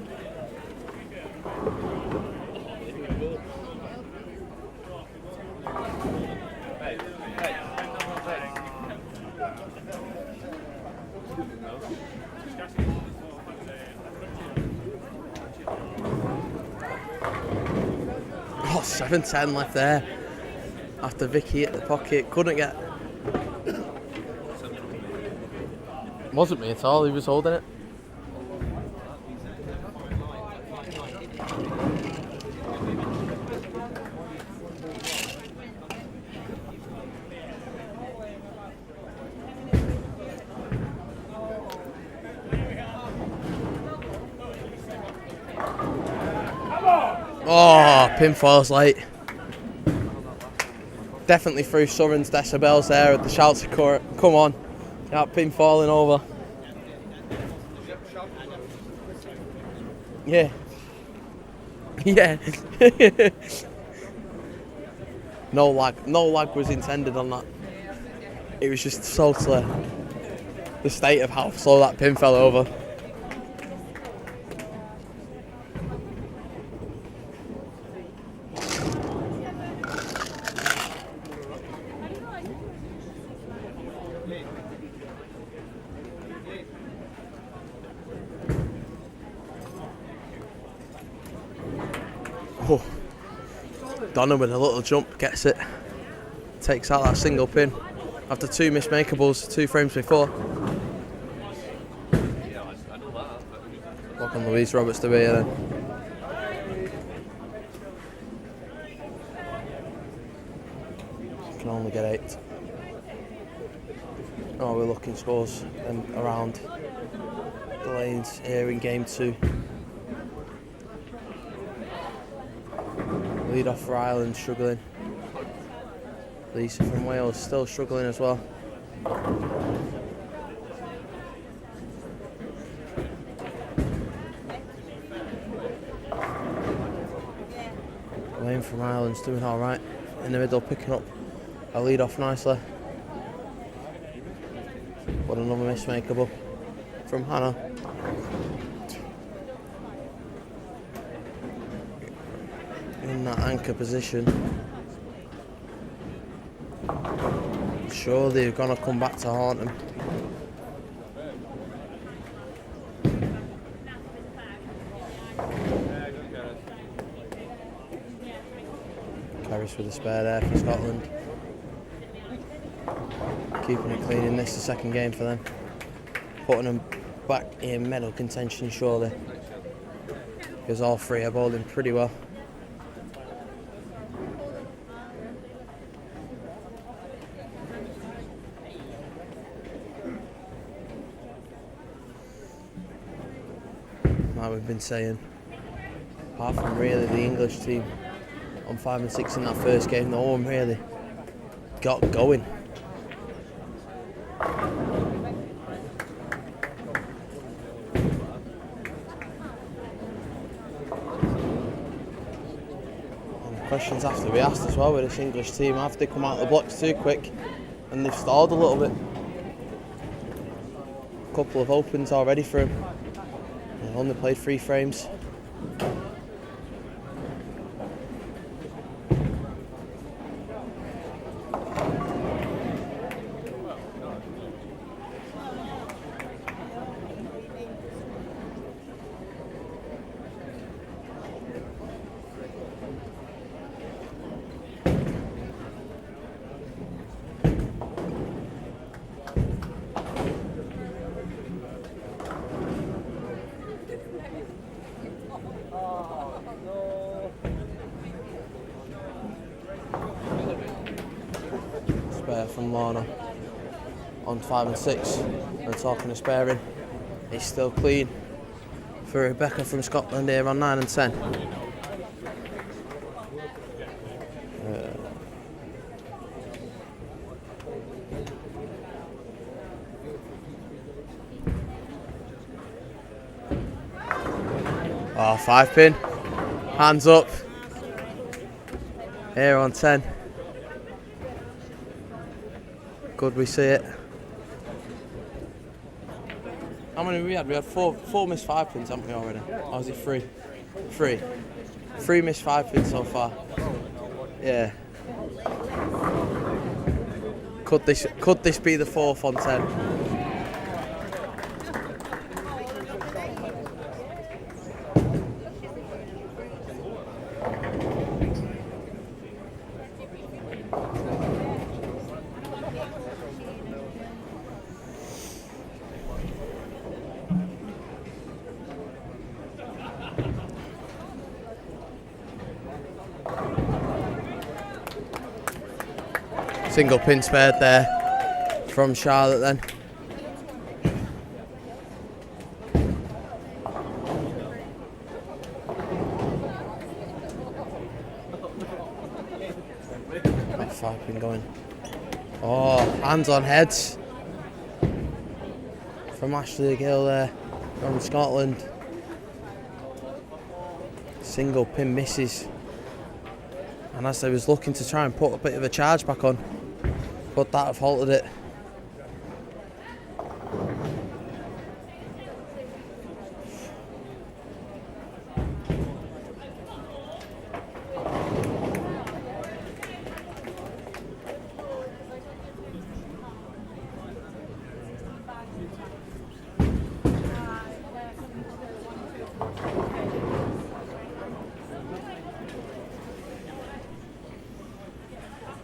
Oh, 7-10 left there. After Vicky hit the pocket, couldn't get. Wasn't me at all. He was holding it. Oh, pinfall's late. Definitely through Surren's decibels there at the shouts of court. Come on. That pin falling over. Yeah. Yeah. No lag was intended on that. It was just totally the state of how slow that pin fell over. Oh. Donna with a little jump gets it, takes out that single pin after 2 mismakeables 2 frames before. Welcome Louise Roberts to be here then. Can only get 8. Oh, we're looking scores and around the lanes here in game 2. Lead off for Ireland struggling. Lisa from Wales still struggling as well. Wayne from Ireland's doing alright. In the middle, picking up a lead off nicely. But another mismakeable from Hannah. In that anchor position. Surely they're going to come back to haunt them. Carries with the spare there for Scotland. Keeping it clean in this, the second game for them. Putting them back in medal contention surely. Because all 3 are bowling pretty well. Like we've been saying, apart from really the English team on 5 and 6 in that first game, no one really got going. And the questions have to be asked as well with this English team. Have they come out of the blocks too quick and they've stalled a little bit? A couple of opens already for them. They only played 3 frames. from Lorna on 5 and 6. And talking of sparing, it's still clean for Rebecca from Scotland here on 9 and 10. Oh, 5 pin. Hands up. Here on 10. Good, we see it. How many we had? We had four missed 5 pins, haven't we already? Or was it 3? 3. 3 missed 5 pins so far. Yeah. Could this be the 4th on 10? Single pin spared there from Charlotte then. That 5 pin going. Oh, hands on heads from Ashley Gill there from Scotland. Single pin misses. And as I was looking to try and put a bit of a charge back on, but that have halted it.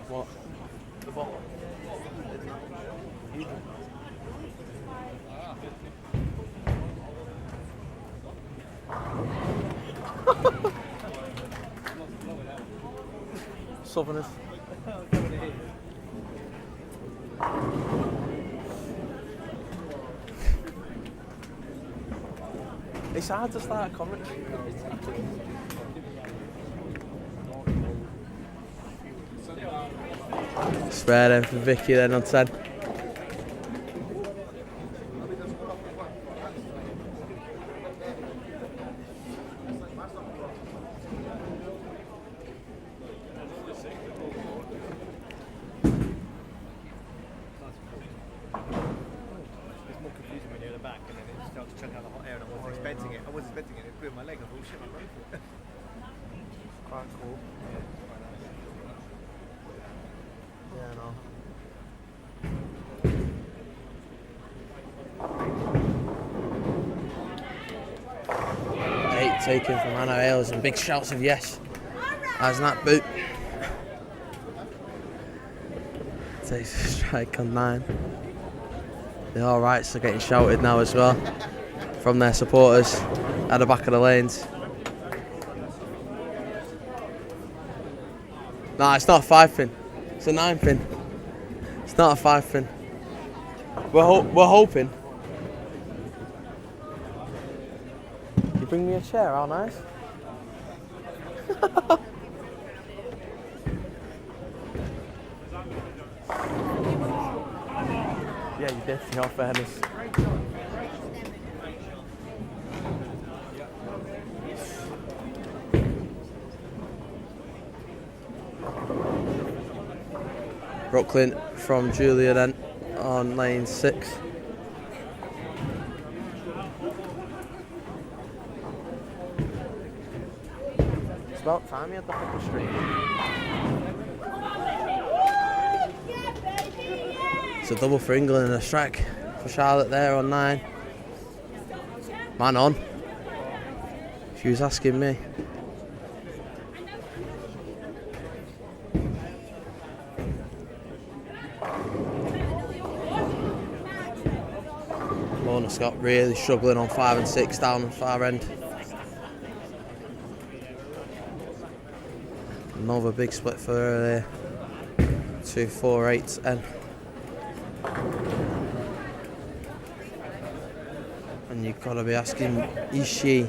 What? The bottle? Southerners. It's hard to start a commentary. Spare them for Vicky then on 10. It's more confusing when you're at the back and then it starts to chuck out the hot air and I wasn't expecting it. It blew my leg. I thought, shit, I'm ready for it. Quite cool. Yeah, no. Eight taken from Anna Ailes and big shouts of yes as that boot takes a strike on 9. The all rights are getting shouted now as well from their supporters at the back of the lanes. Nah, it's not a 5 pin. It's a 9 pin. It's not a 5 pin. We're hoping. You bring me a chair, how nice. Yeah, you did, in all fairness. Brooklyn from Julia then on lane 6. It's about time he had the fucking streak. It's a double for England and a strike for Charlotte there on 9. Man on. She was asking me. Lorna Scott really struggling on 5 and 6 down the far end. Another big split for her there. 2, 4, 8, 10. And you've got to be asking, is she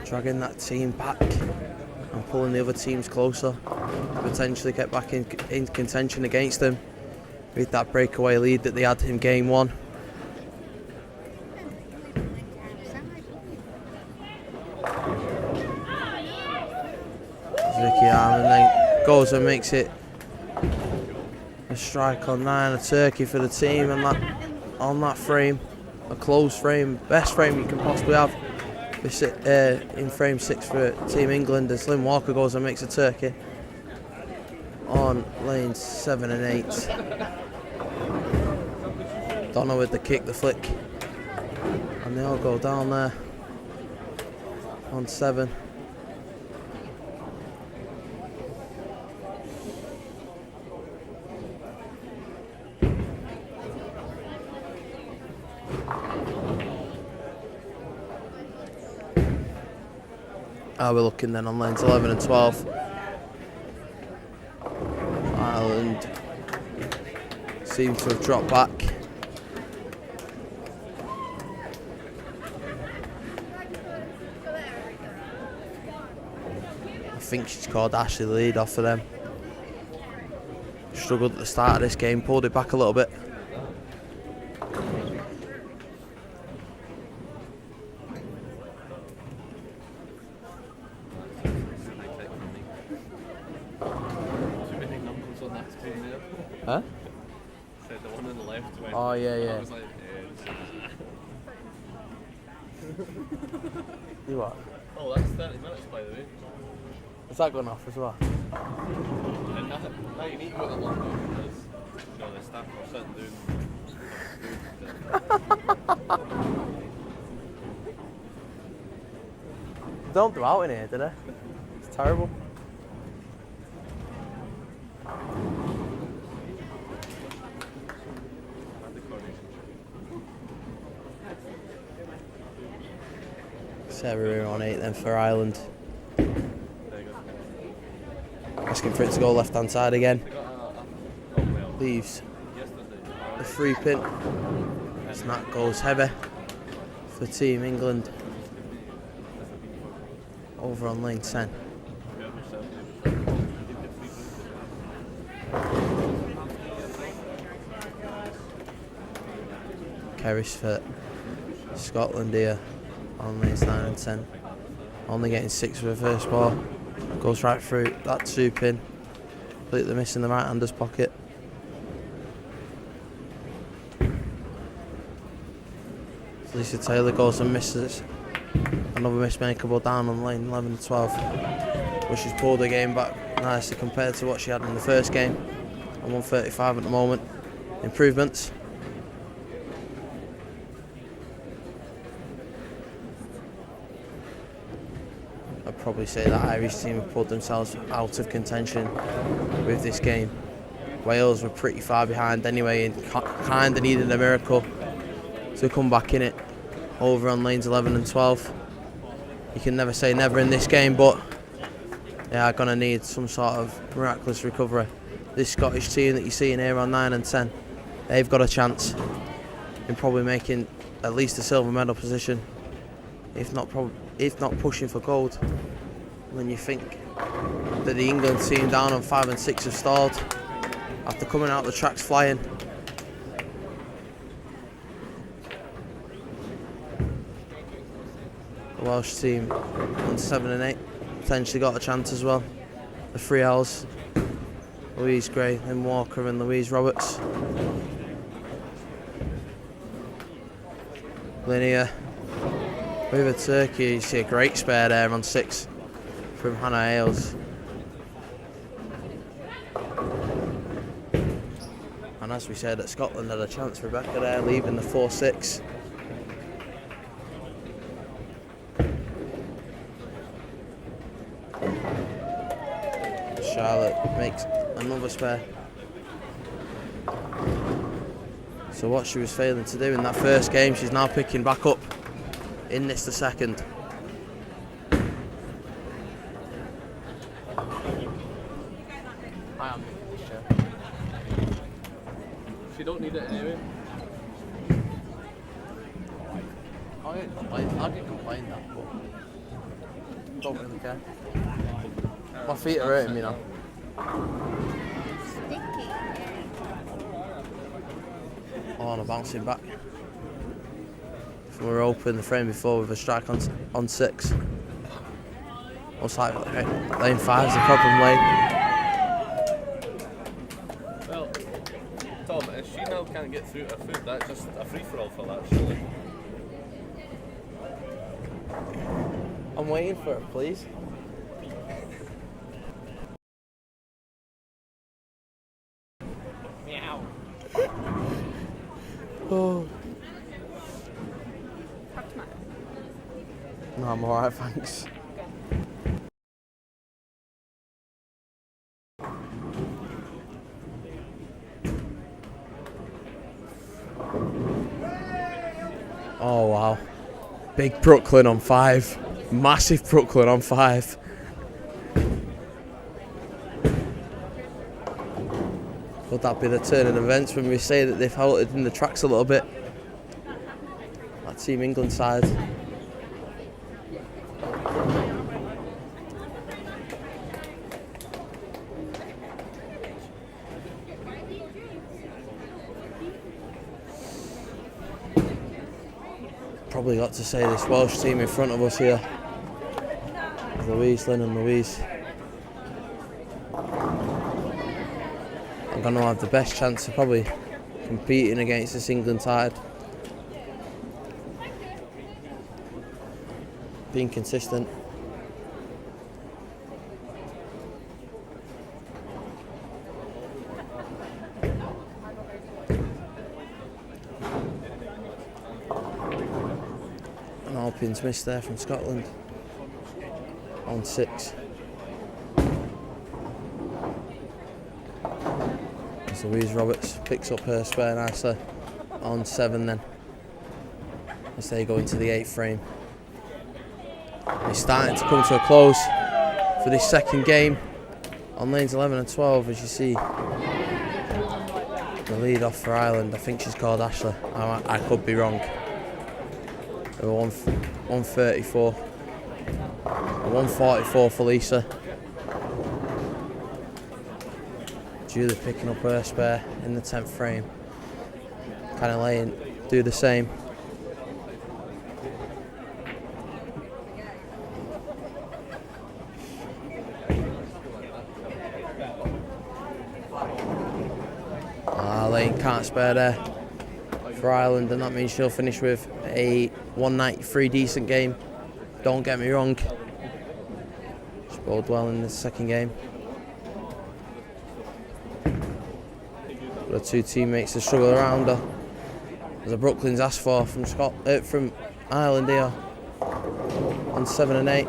dragging that team back and pulling the other teams closer to potentially get back in contention against them with that breakaway lead that they had in game 1? Vicky Harmon then goes and makes it a strike on 9, a turkey for the team, and that on that frame, a closed frame, best frame you can possibly have. This in frame 6 for Team England, as Lynn Walker goes and makes a turkey on lanes 7 and 8. Donna with the kick, the flick, and they all go down there on 7. We're looking then on lanes 11 and 12. Ireland seem to have dropped back. I think she's called Ashley the lead off for them. Struggled at the start of this game, pulled it back a little bit. Huh? Said the one on the left went. Oh yeah, yeah. I was like, You what? oh, that's 30 minutes by the way. Is that going off as well? And now you need to go to London because you know the staff are sitting down. Don't do out in here, did they? It's terrible. Sarah on 8 then for Ireland. Asking for it to go left hand side again. Leaves the 3 pin. And that goes heavy for Team England. Over on lane 10. Kerris for Scotland here on lanes 9 and 10. Only getting 6 for the first ball. Goes right through that 2 pin. Completely missing the right hander's pocket. Lisa Taylor goes and misses. Another mismakeable down on lane 11 and 12. But she's pulled the game back nicely compared to what she had in the first game. On 135 at the moment. Improvements. I'd probably say that Irish team have pulled themselves out of contention with this game. Wales were pretty far behind anyway and kind of needed a miracle to come back in it. Over on lanes 11 and 12. You can never say never in this game, but they are going to need some sort of miraculous recovery. This Scottish team that you're seeing here on 9 and 10, they've got a chance in probably making at least a silver medal position, if not pushing for gold. When you think that the England team down on 5 and 6 have stalled after coming out the tracks flying. The Welsh team on 7 and 8 potentially got a chance as well. The 3 L's, Louise Gray, Lynn Walker and Louise Roberts. Linnea with a turkey. You see a great spare there on 6 from Hannah Ailes. And as we said, that Scotland had a chance. Rebecca there leaving the 4-6. Charlotte makes another spare. So what she was failing to do in that first game, she's now picking back up in this the second. I am. you don't need it anyway. I get complained. I get complained that, but don't really care. My feet are hurting me now. Sticky. Oh, and I'm bouncing back. We were open the frame before with a strike on 6. Looks like lane 5's the problem lane. Well, Tom, if she now can't get through her foot, that's just a free-for-all for that, surely. I'm waiting for it, please. Meow. Oh. Have tomato. No, I'm alright, thanks. Oh wow. Big Brooklyn on 5. Massive Brooklyn on 5. Could that be the turn in events when we say that they've halted in the tracks a little bit? That Team England side. Probably got to say this Welsh team in front of us here. Louise, Lynn and Louise. I'm going to have the best chance of probably competing against this England side. Being consistent. An all-pins miss there from Scotland. On 6. As Louise Roberts picks up her spare nicely. On 7 then. As they go into the 8th frame. It's starting to come to a close for this second game on lanes 11 and 12, as you see the lead off for Ireland. I think she's called Ashley. I could be wrong. They were 134. 144 for Lisa. Julie picking up her spare in the 10th frame. Kind of laying, do the same. Lane can't spare there for Ireland, and that means she'll finish with a 193 decent game. Don't get me wrong, she bowled well in the second game. But her two teammates have struggled around her. As the Brooklyns asked for from Ireland here on 7 and 8.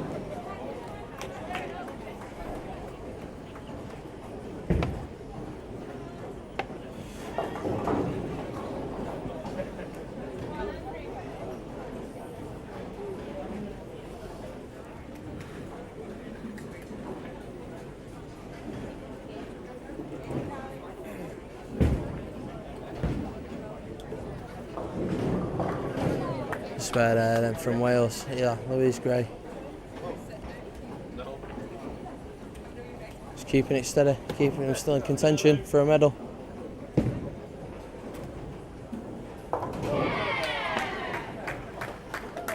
Spare there then from Wales, yeah, Louise Gray. Just keeping it steady, keeping him still in contention for a medal.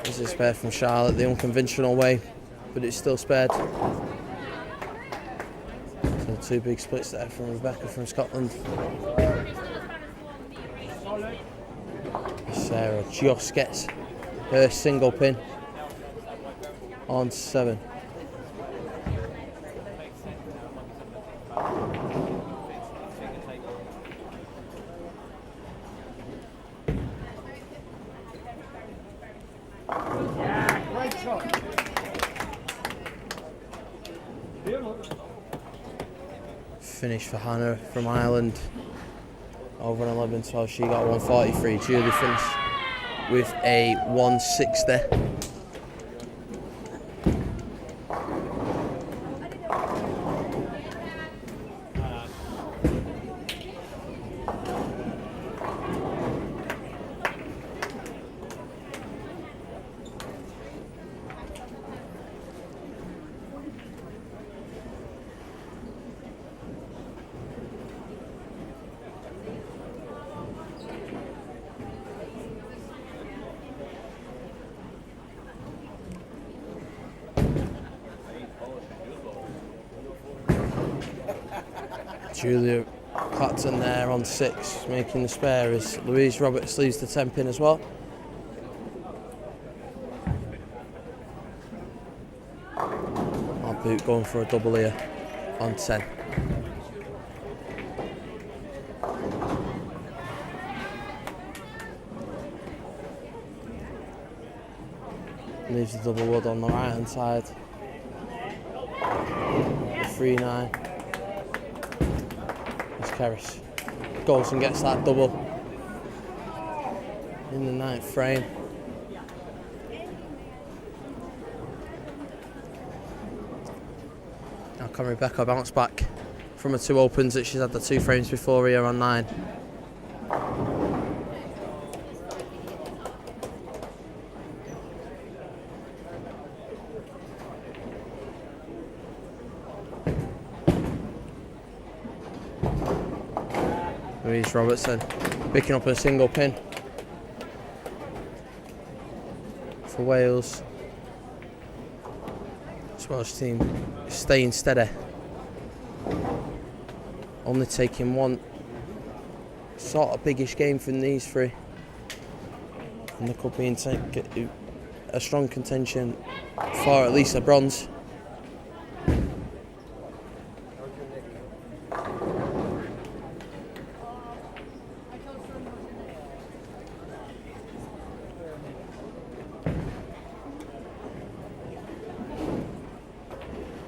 This is spared from Charlotte the unconventional way, but it's still spared. So 2 big splits there from Rebecca from Scotland. Sarah just gets her single pin on 7. Great shot. Finish for Hannah from Ireland. Over on 11-12, she got 143. Julie finished with a 160. Julia Clapton there on 6, making the spare as Louise Roberts leaves the 10 pin as well. Our boot going for a double here on 10. Leaves the double wood on the right hand side. 3-9. It's Kerris. Goes and gets that double in the 9th frame. Now can Rebecca bounce back from her 2 opens that she's had the 2 frames before here on 9. Louise Robertson picking up a single pin for Wales. This Welsh team is staying steady, only taking one sort of biggish game from these 3, and they could be in a strong contention for at least a bronze.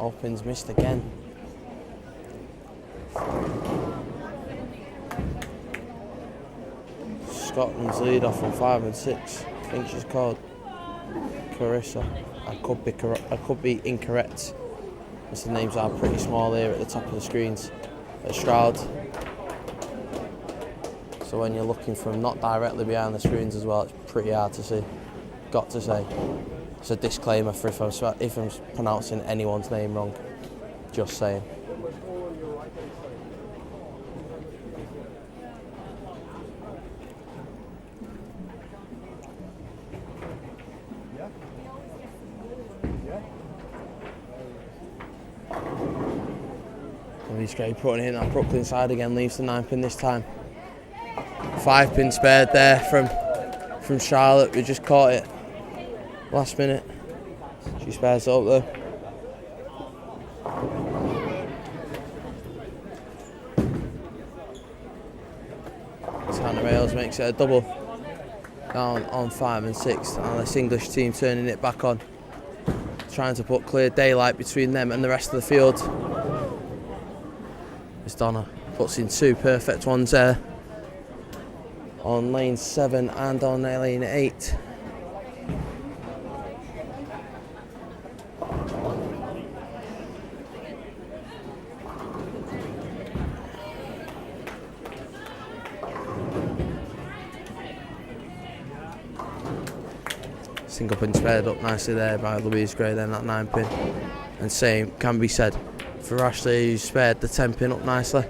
Opens missed again. Scotland's lead off on 5 and 6. I think she's called Carissa. I could be incorrect, as the names are pretty small here at the top of the screens at Stroud. So when you're looking from not directly behind the screens as well, it's pretty hard to see. Got to say. It's a disclaimer for if I'm pronouncing anyone's name wrong. Just saying. Louise Gray putting it in that Brooklyn side again, leaves the 9 pin this time. 5 pin spared there from Charlotte, we just caught it last minute. She spares it up though. Hannah Rails makes it a double down on 5 and 6. And this English team turning it back on, trying to put clear daylight between them and the rest of the field. As Donna puts in 2 perfect ones there on lane 7 and on lane 8. Single pin spared up nicely there by Louise Gray, then that 9 pin. And same can be said for Ashley, who spared the 10 pin up nicely.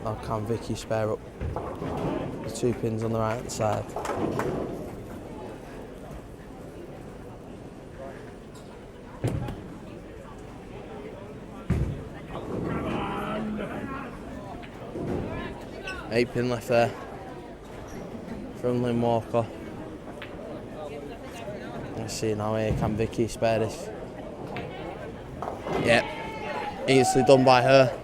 Now can Vicky spare up the 2 pins on the right hand side. Eight pin left there from Lynn Walker. Let's see now here, can Vicky spare this? Yep, easily done by her.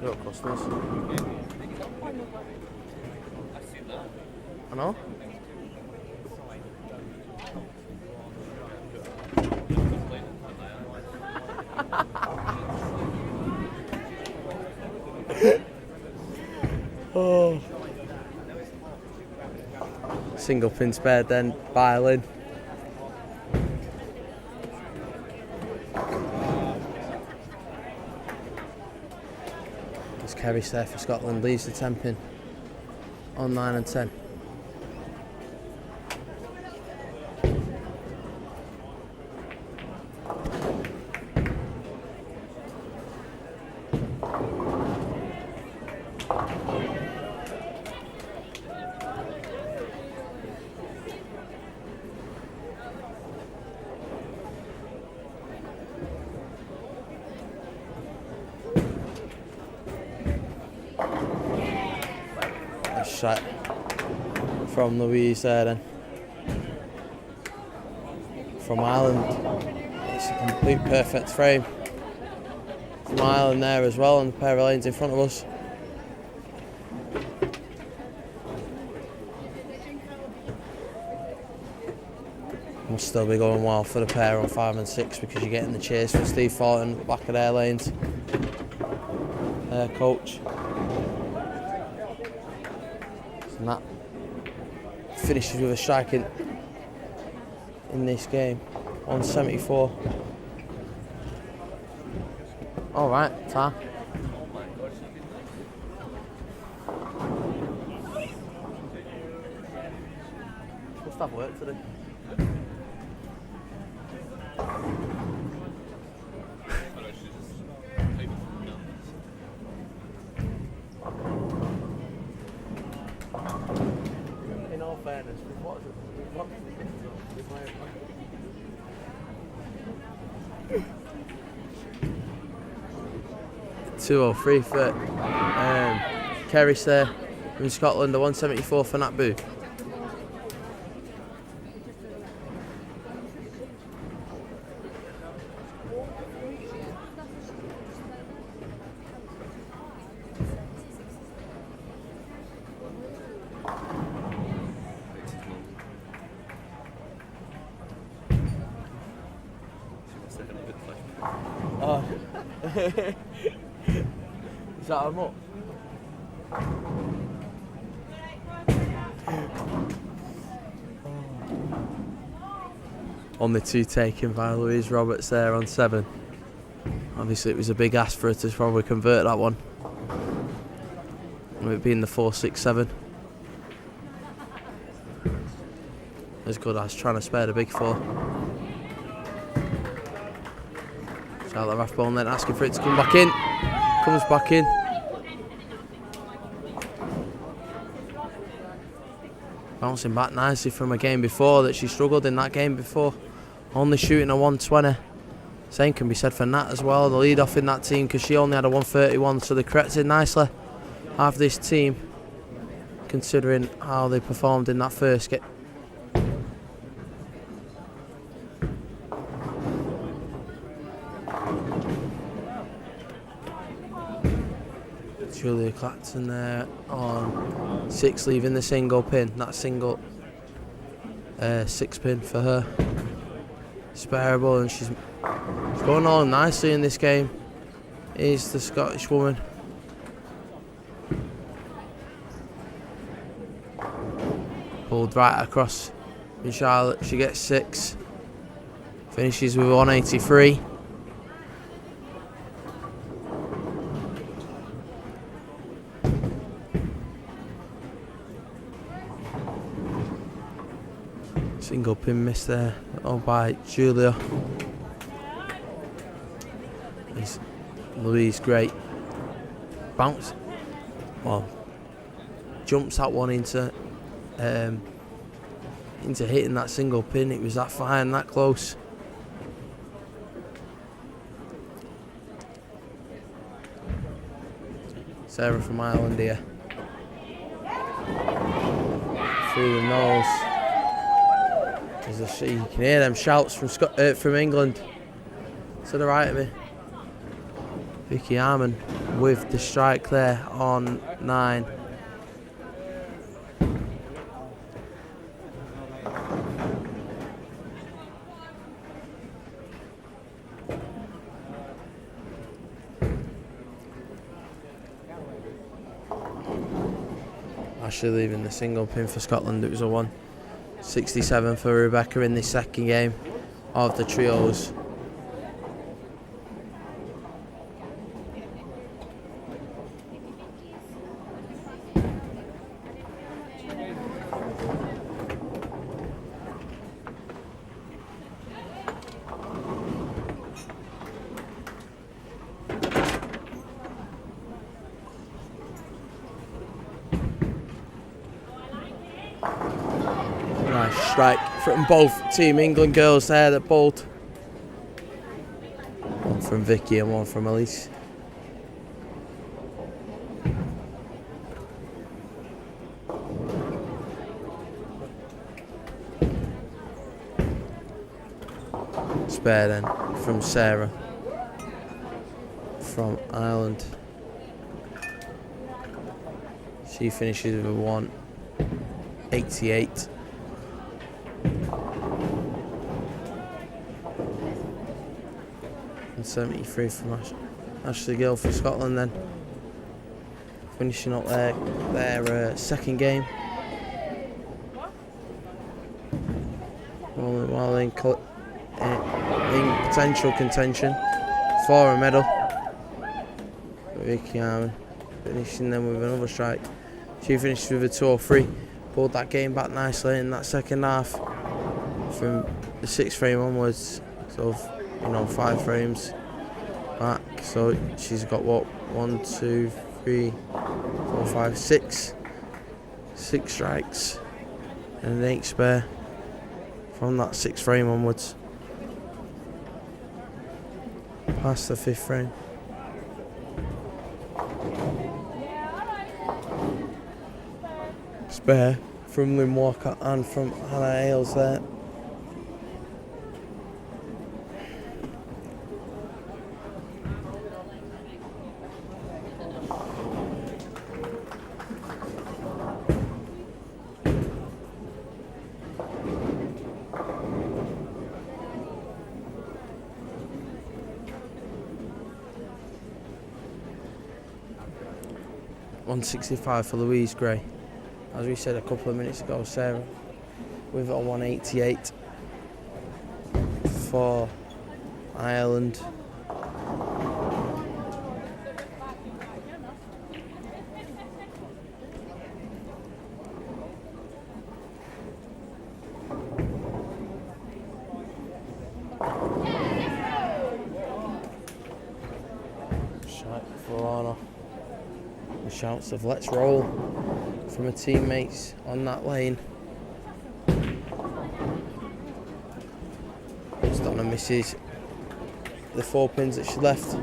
Look, customers. I know. Oh. Single pin spared then by Lynn. Kerry's there for Scotland, leads the 10 pin on 9 and 10. Shot from Louise there then. From Ireland, it's a complete perfect frame. From Ireland there as well, and a pair of lanes in front of us. Must still be going well for the pair on 5 and 6 because you're getting the cheers from Steve Thornton, back of their lanes. Their coach. And that finishes with a strike in this game. 174. Alright, time. Must have work to do. In all fairness, what is it? 203 for Kerry's there in Scotland, the 174 for Nat Boo. Oh. Is that him up? Only 2 taken by Louise Roberts there on 7. Obviously it was a big ask for her to probably convert that one. With it being the 4-6-7. As good as trying to spare the big 4. Charlotte Rathbone then asking for it to come back in. Comes back in. Bouncing back nicely from a game before that she struggled in that game before. Only shooting a 120. Same can be said for Nat as well, the lead off in that team, because she only had a 131, so they corrected nicely half this team considering how they performed in that first game. Julia Clapton there on 6, leaving the single pin. That single 6 pin for her. Spareable, and she's going on nicely in this game. Is the Scottish woman. Pulled right across in Charlotte. She gets 6. Finishes with 183. Single pin miss there, by Julia. It's Louise, great. Bounce. Well, jumps that one into hitting that single pin. It was that fine, that close. Sarah from Ireland here. Through the nose. You can hear them shouts from England to the right of me. Vicky Harmon with the strike there on 9. Ashley leaving the single pin for Scotland. It was a 167 for Rebecca in the second game of the trios. strike from both Team England girls there that bowled. One from Vicky and one from Elise. Spare then from Sarah from Ireland. She finishes with a 188. And 73 from Ashley Gill for Scotland then. Finishing up their second game. While in potential contention for a medal. Vicky Harmon finishing them with another strike. She finished with a 203. Pulled that game back nicely in that second half from the 6th frame onwards. So, 5 frames back. So she's got what? 1, 2, 3, 4, 5, 6. 6 strikes and an 8 spare from that 6th frame onwards. Past the 5th frame. Spare from Lynn Walker and from Hannah Ailes there. .165 for Louise Gray. As we said a couple of minutes ago, Sarah with a 188 for Ireland. Shot for Lana. The shouts of "let's roll" from her teammates on that lane. Donna misses the 4 pins that she left.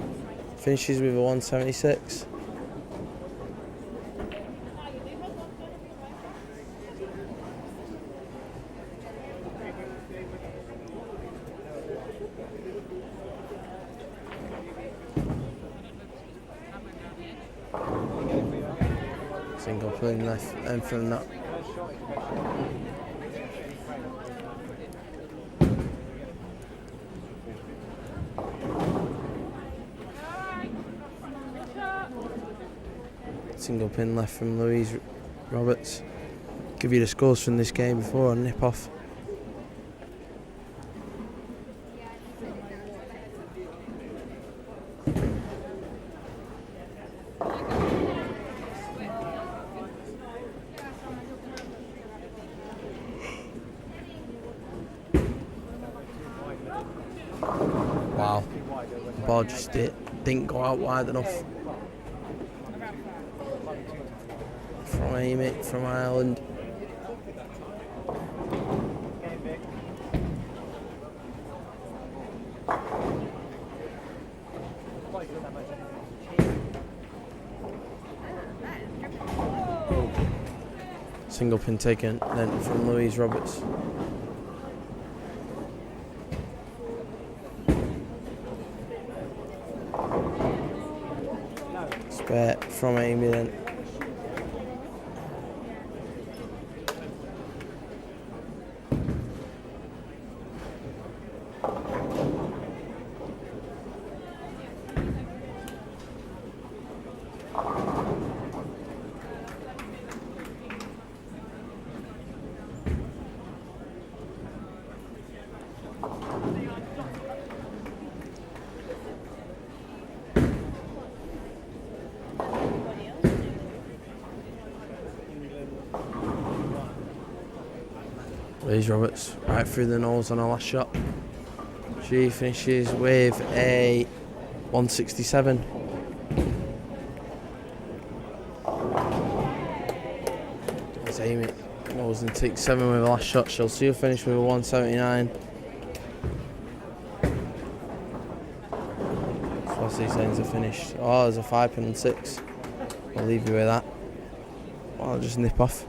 Finishes with a 176. Single pin left, and from that single pin left from Louise Roberts. Give you the scores from this game before I nip off. Wow, the ball just didn't go out wide enough. From Amy from Ireland. Single pin taken then from Louise Roberts. Spare from Amy then. Louise Roberts right through the nose on her last shot. She finishes with a 167. There's Amy was in take 7 with the last shot. Chelsea finished with a 179. So what's these things are finished? Oh, there's a 5 pin and 6. I'll leave you with that. Well, I'll just nip off.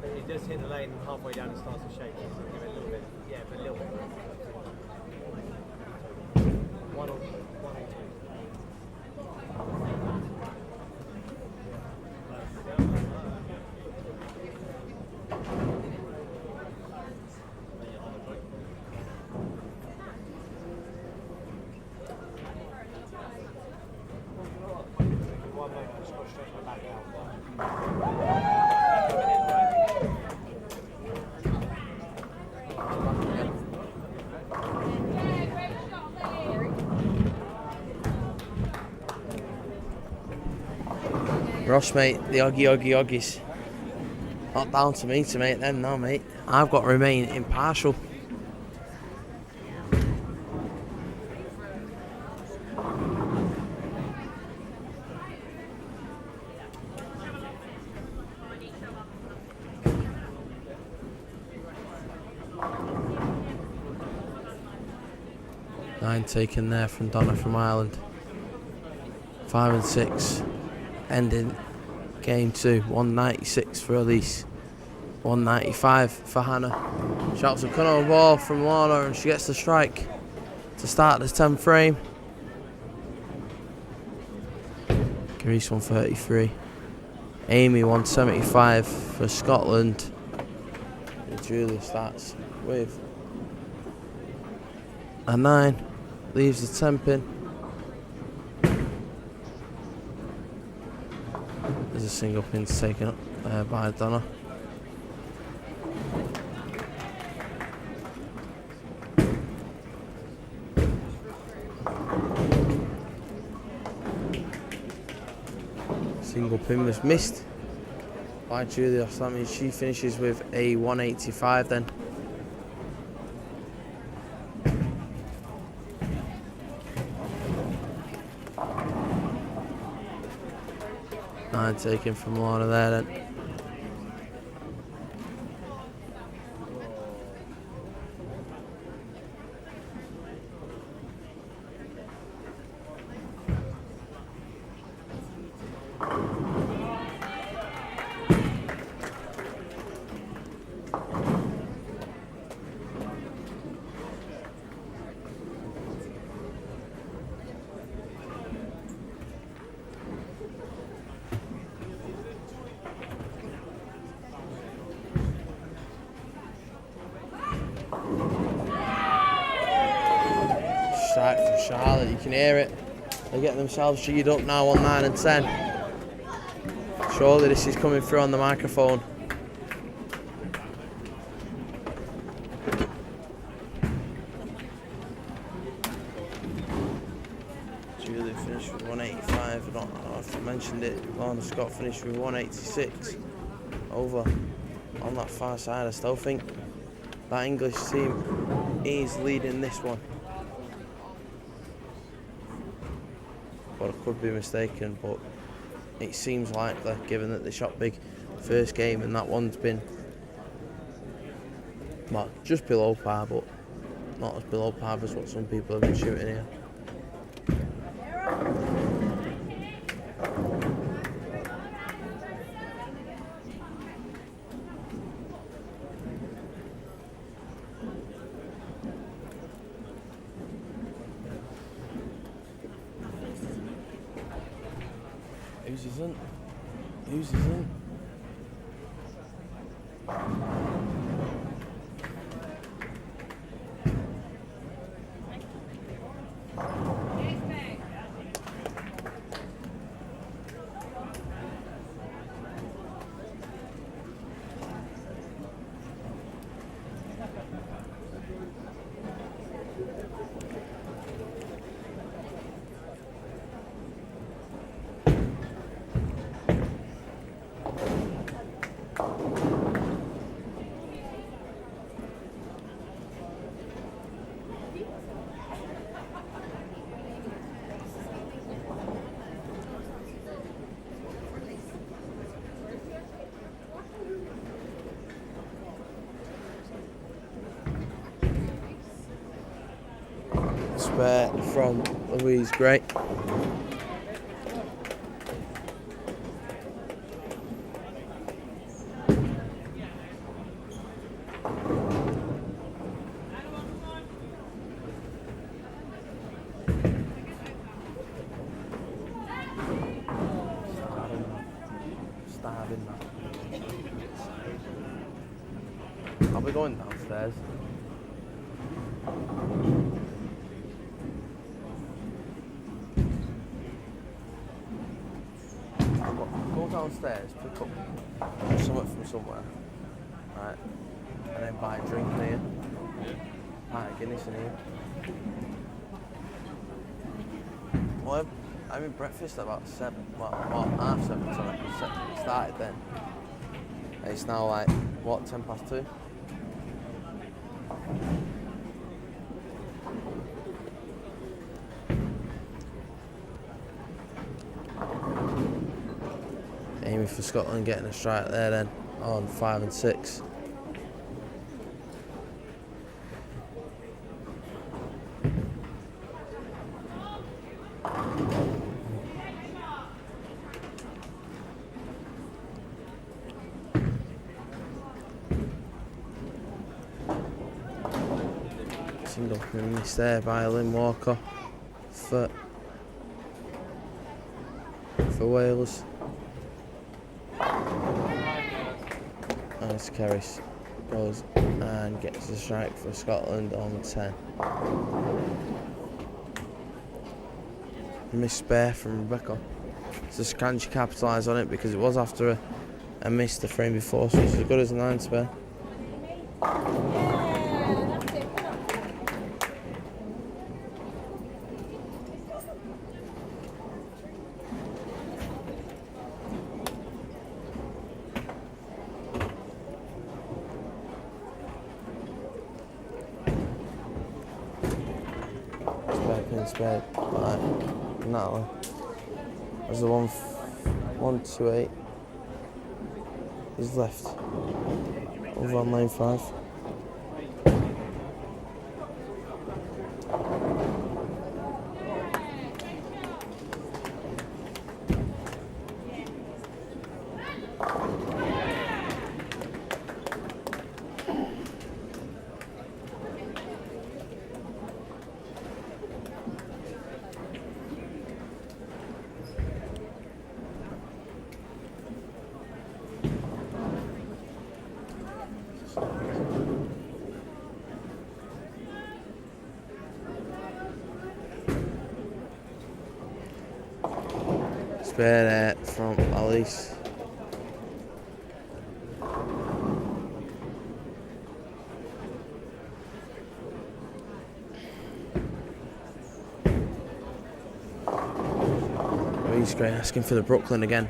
It does hit the lane halfway down and starts to shake. So give it a little bit, yeah, but a little bit. One or two. One moment, I just got to stretch my back out. Ross, mate, the Oggies. Not down to me to make them now, mate. I've got to remain impartial. Nine taken there from Donna from Ireland. 5 and 6. Ending game 2. 196 for Elise. 195 for Hannah. Shouts a cut on ball from Lorna and she gets the strike to start the 10th frame. Greece 133. Amy 175 for Scotland. And Julia starts with a 9. Leaves the 10 pin. There's a single pin taken up by Donna. Single pin was missed by Julia, so that means she finishes with a 185 then. Nine taken from Lorna there then. Strike from Charlotte, you can hear it. They're getting themselves G'd up now on 9 and 10. Surely this is coming through on the microphone. Julie finished with 185. I don't know if I mentioned it. Lorna Scott finished with 186. Over on that far side. I still think that English team is leading this one. But I could be mistaken, but it seems likely, given that they shot big first game and that one's been, well, just below par, but not as below par as what some people have been shooting here. Whose isn't? Whose isn't? Spare from Louise Gray. Starving now. I'll be going downstairs. Go downstairs, pick up something from somewhere, right, and then buy a drink in here, buy a Guinness in here. Well, I'm having breakfast at about 7, well, about 7:30, so I started then. And it's now like, what, 2:10? Aiming for Scotland, getting a strike there then on 5 and 6. Single miss there by Lynn Walker for Wales. Nice Kerris goes and gets the strike for Scotland on 10. Miss spare from Rebecca. So can she capitalise on it, because it was after a miss the frame before, so she's as good as a 9 spare. Spare by Natalie. As the 128 is left over on lane 5. spare there from Alice. He's great, asking for the Brooklyn again.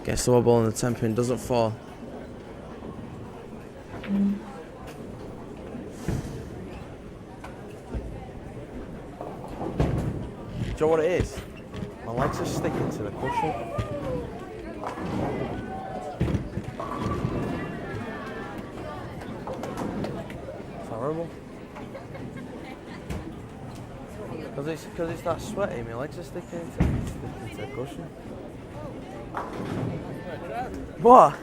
Gets the wobble and the temping, doesn't fall. Do you know what it is? My legs are sticking to the cushion. It's horrible. Because it's that sweaty, my legs are sticking to the cushion. What?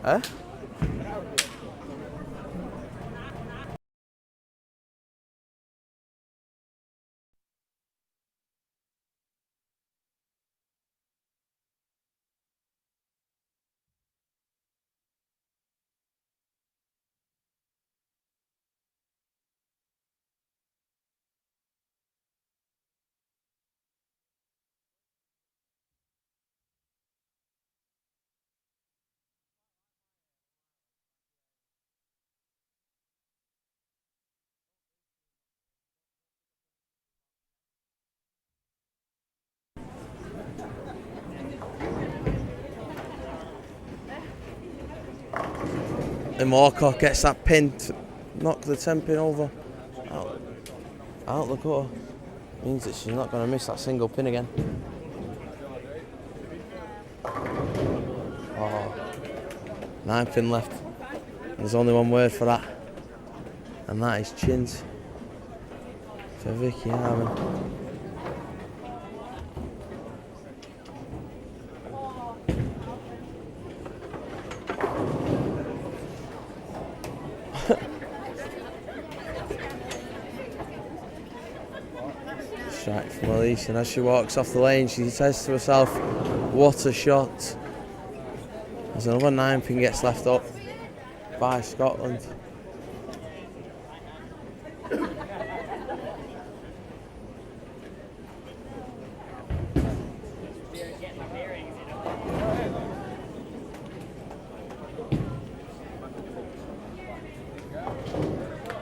Huh? And Walcott gets that pin to knock the temping over. Out the cutter. Means that she's not going to miss that single pin again. Oh, 9 pin left. There's only one word for that. And that is chins for Vicky Harmon. Strike from Elise, and as she walks off the lane, she says to herself, "What a shot!" As another 9 pin gets left up by Scotland.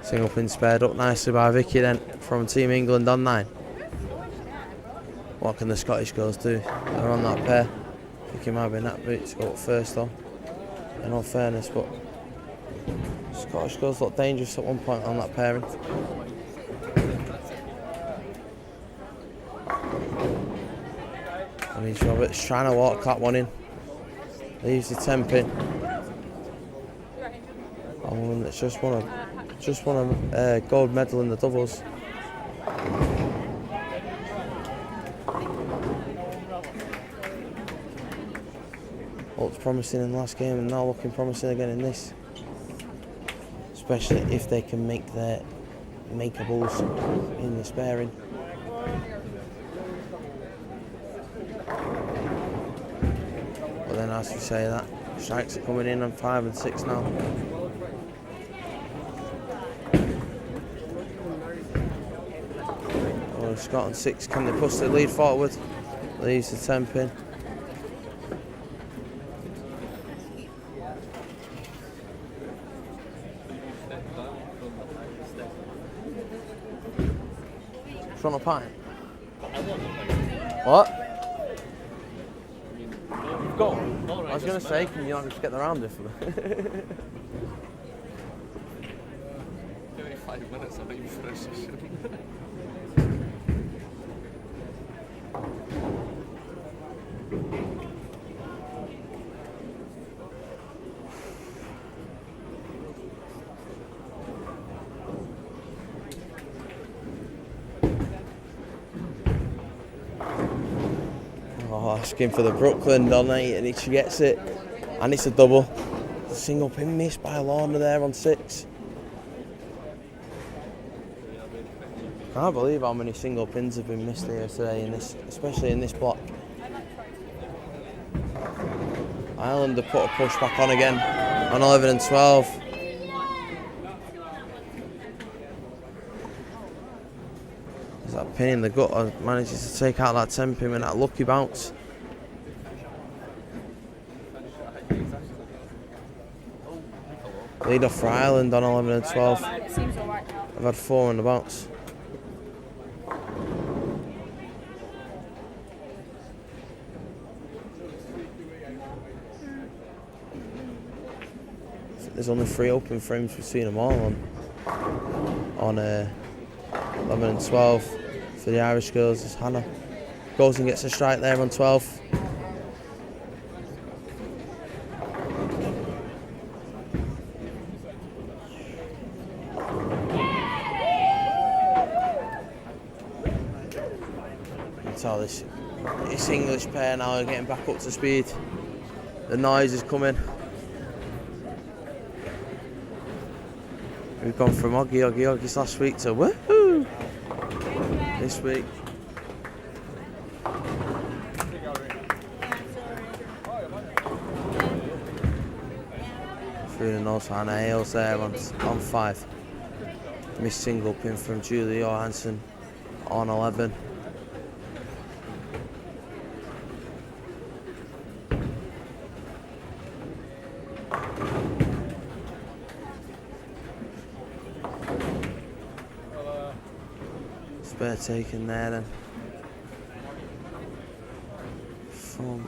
Single pin spared up nicely by Vicky then from Team England on 9. What can the Scottish girls do? They're on that pair. Vicky might be in that bit to go up first though, in all fairness, but Scottish girls look dangerous at one point on that pairing. Louise Roberts trying to walk that one in. Leaves the 10 pin. A woman that's just won a gold medal in the doubles. Looked promising in the last game and now looking promising again in this. Especially if they can make their makeables in the sparing. But then as we say that, strikes are coming in on 5 and 6 now. Oh, Scotland 6, can they push the lead forward? Leaves the 10 pin. On a pint? What? You've got one? I was going to say, can you not just get the round for me? 35 minutes, I'm not even for a session. Asking for the Brooklyn on 8 and she gets it, and it's a double. Single pin missed by Lorna there on 6. Can't believe how many single pins have been missed here today, in this, especially in this block. Ireland have put a push back on again on 11 and 12. pain in the gut. I managed to take out that 10 pin with that lucky bounce. Lead off for Ireland on 11 and 12. It seems alright now. I've had 4 on the bounce. There's only 3 open frames between them all on 11 and 12 for the Irish girls. As Hannah goes and gets a strike there on 12. So this English pair now are getting back up to speed. The noise is coming. We've gone from Oggies last week to woohoo this week. Through the nose, Hannah Hales there on 5. Missed single pin from Julie Johansson on 11. Spare taken there then from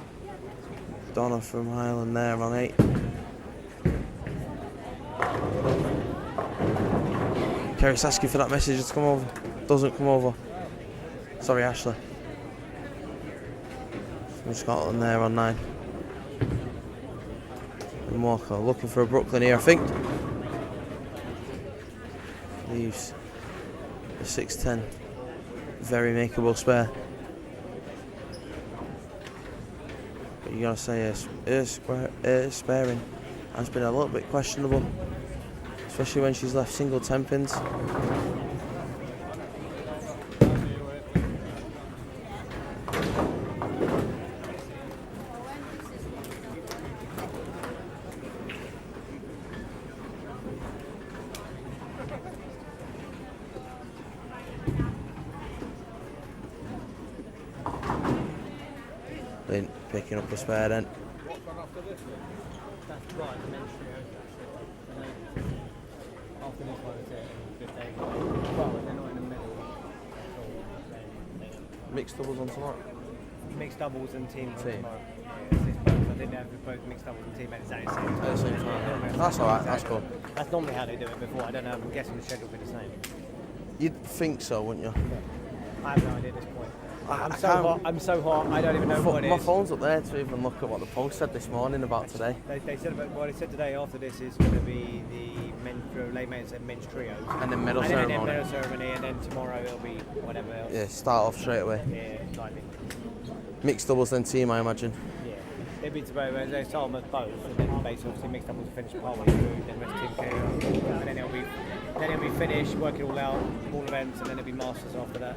Donna from Highland there on 8. Kerry's asking for that message to come over. Doesn't come over. Sorry, Ashley. From Scotland there on 9. And Walker looking for a Brooklyn here, I think. Leaves the 6'10". Very makeable spare. But you gotta say her sparing has been a little bit questionable, especially when she's left single 10 pins. Lynn picking up the spare then. Mixed doubles on tomorrow? Mixed doubles and team on Team. tomorrow. Yeah, it's both. I didn't have both mixed doubles and team at exactly the same time. At the same time. That's alright, that's cool. That's normally how they do it before. I don't know, I'm guessing the schedule will be the same. You'd think so, wouldn't you? I have no idea at this point. I I'm so hot, I don't even know what it My is. phone's up there to even look at what the post said this morning about today. They said about what they said today after this is going to be the men's late mates and men's trios. And then medal and ceremony. then medal ceremony, and then tomorrow it'll be whatever else. Yeah, start off straight away. Yeah, slightly. Mixed doubles then team, I imagine. Yeah. It'll be tomorrow, they start them as both, and then basically obviously mixed doubles finish partway through, then rest team carry on. And then it'll be finished, work it all out, all events, and then it'll be masters after that.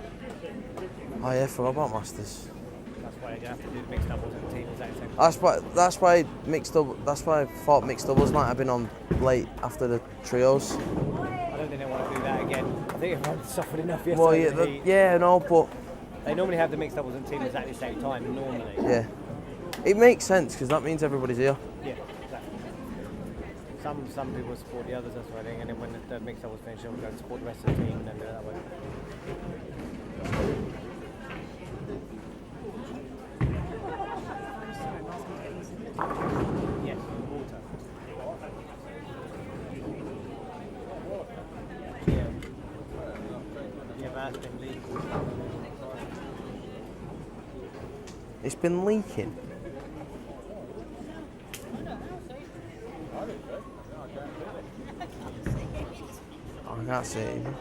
Oh yeah, forgot about Masters. That's why you have to do the mixed doubles and team exactly the same. That's why I thought mixed doubles might have been on late after the trios. I don't think they want to do that again. I think everyone suffered enough yesterday. Well, in the heat. yeah, no, but They normally have the mixed doubles and team exactly the same time, normally. yeah, it makes sense because that means everybody's here. Yeah, exactly. Some people support the others, that's what I think, and then when the mixed doubles finish, they'll go and support the rest of the team and then do it that way. Yes, water. Yeah. Yeah, but that's been leaking. It's been leaking. Oh, I can't see it even.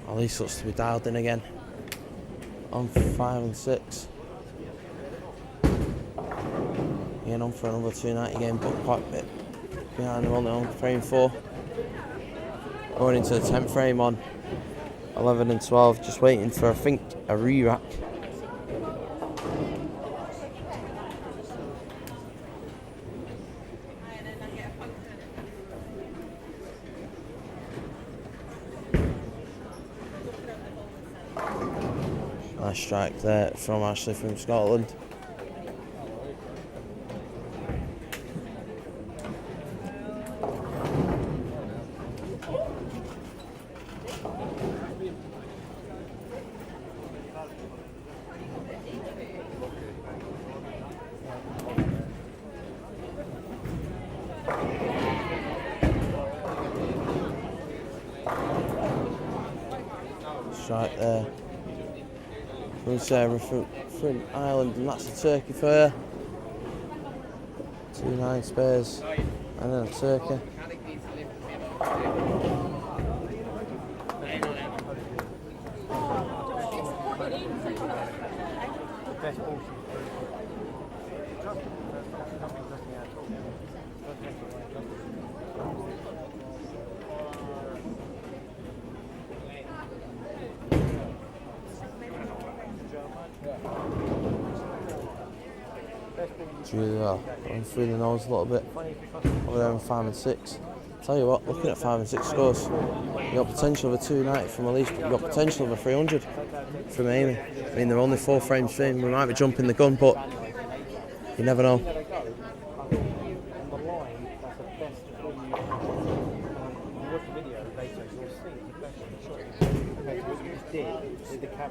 Oh, these looks to be dialed in again. On 5 and 6. Again on for another 290 game, but quite a bit behind them, only on frame 4. Going into the 10th frame on 11 and 12, just waiting for, I think, a re-rack. Nice strike there from Ashley from Scotland. Strike there from Sarah from Ireland, and that's a turkey for her. 2-9 spares and then a turkey. Really well, going through the nose a little bit over there in 5 and 6. Tell you what, looking at 5 and 6 scores, you got potential of a 290 from Elise, but you got potential of a 300 from Amy. I mean, they're only 4 frames in. We might be jumping the gun, but you never know.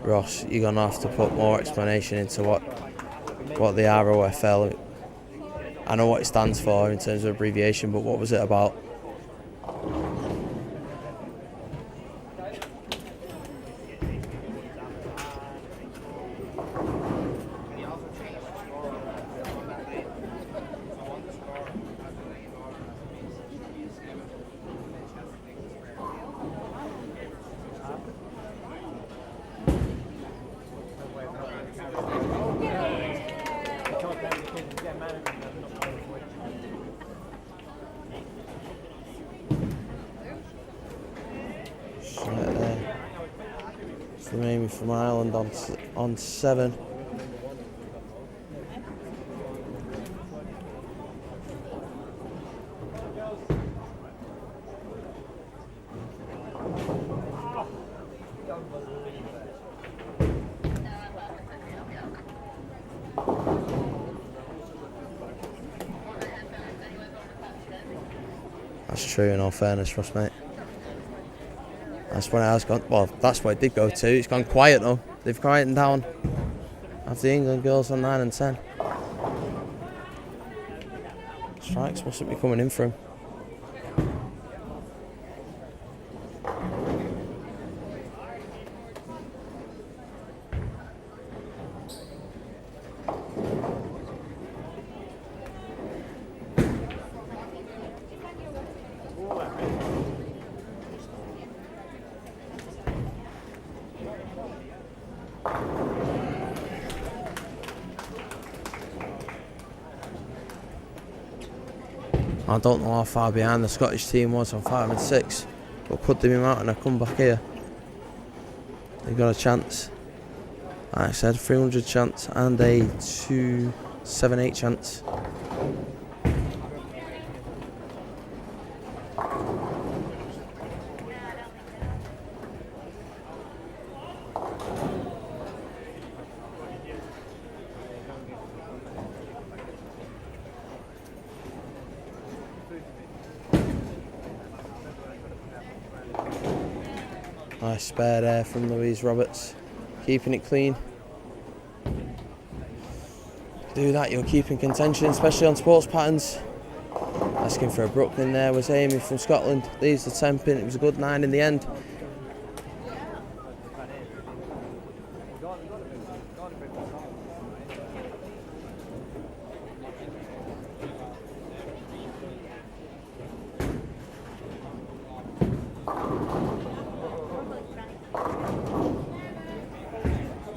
Ross, you're gonna have to put more explanation into what the ROFL. I know what it stands for in terms of abbreviation, but what was it about? From Amy from Ireland on 7. That's true, in all fairness, Ross, mate. That's when it has gone. Well, that's what it did go to. It's gone quiet though. They've quietened down after the England girls on 9 and 10. Strikes mustn't be coming in for him. I don't know how far behind the Scottish team was on 5 and 6, but could they be mounting a comeback here? They've got a chance. Like I said, 300 chance and a 278 chance. Nice spare there from Louise Roberts, keeping it clean. Do that, you'll keep in contention, especially on sports patterns. Asking for a Brooklyn there was Amy from Scotland. Leaves the 10 pin, it was a good 9 in the end.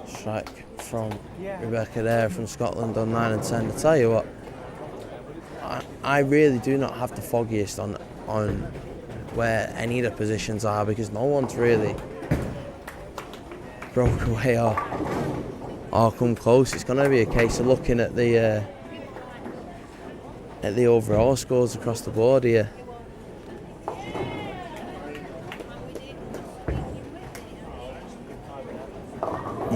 Strike from Rebecca there from Scotland on 9 and 10. I tell you what, I really do not have the foggiest on where any of the positions are, because no one's really broke away or come close. It's going to be a case of looking at the overall scores across the board here.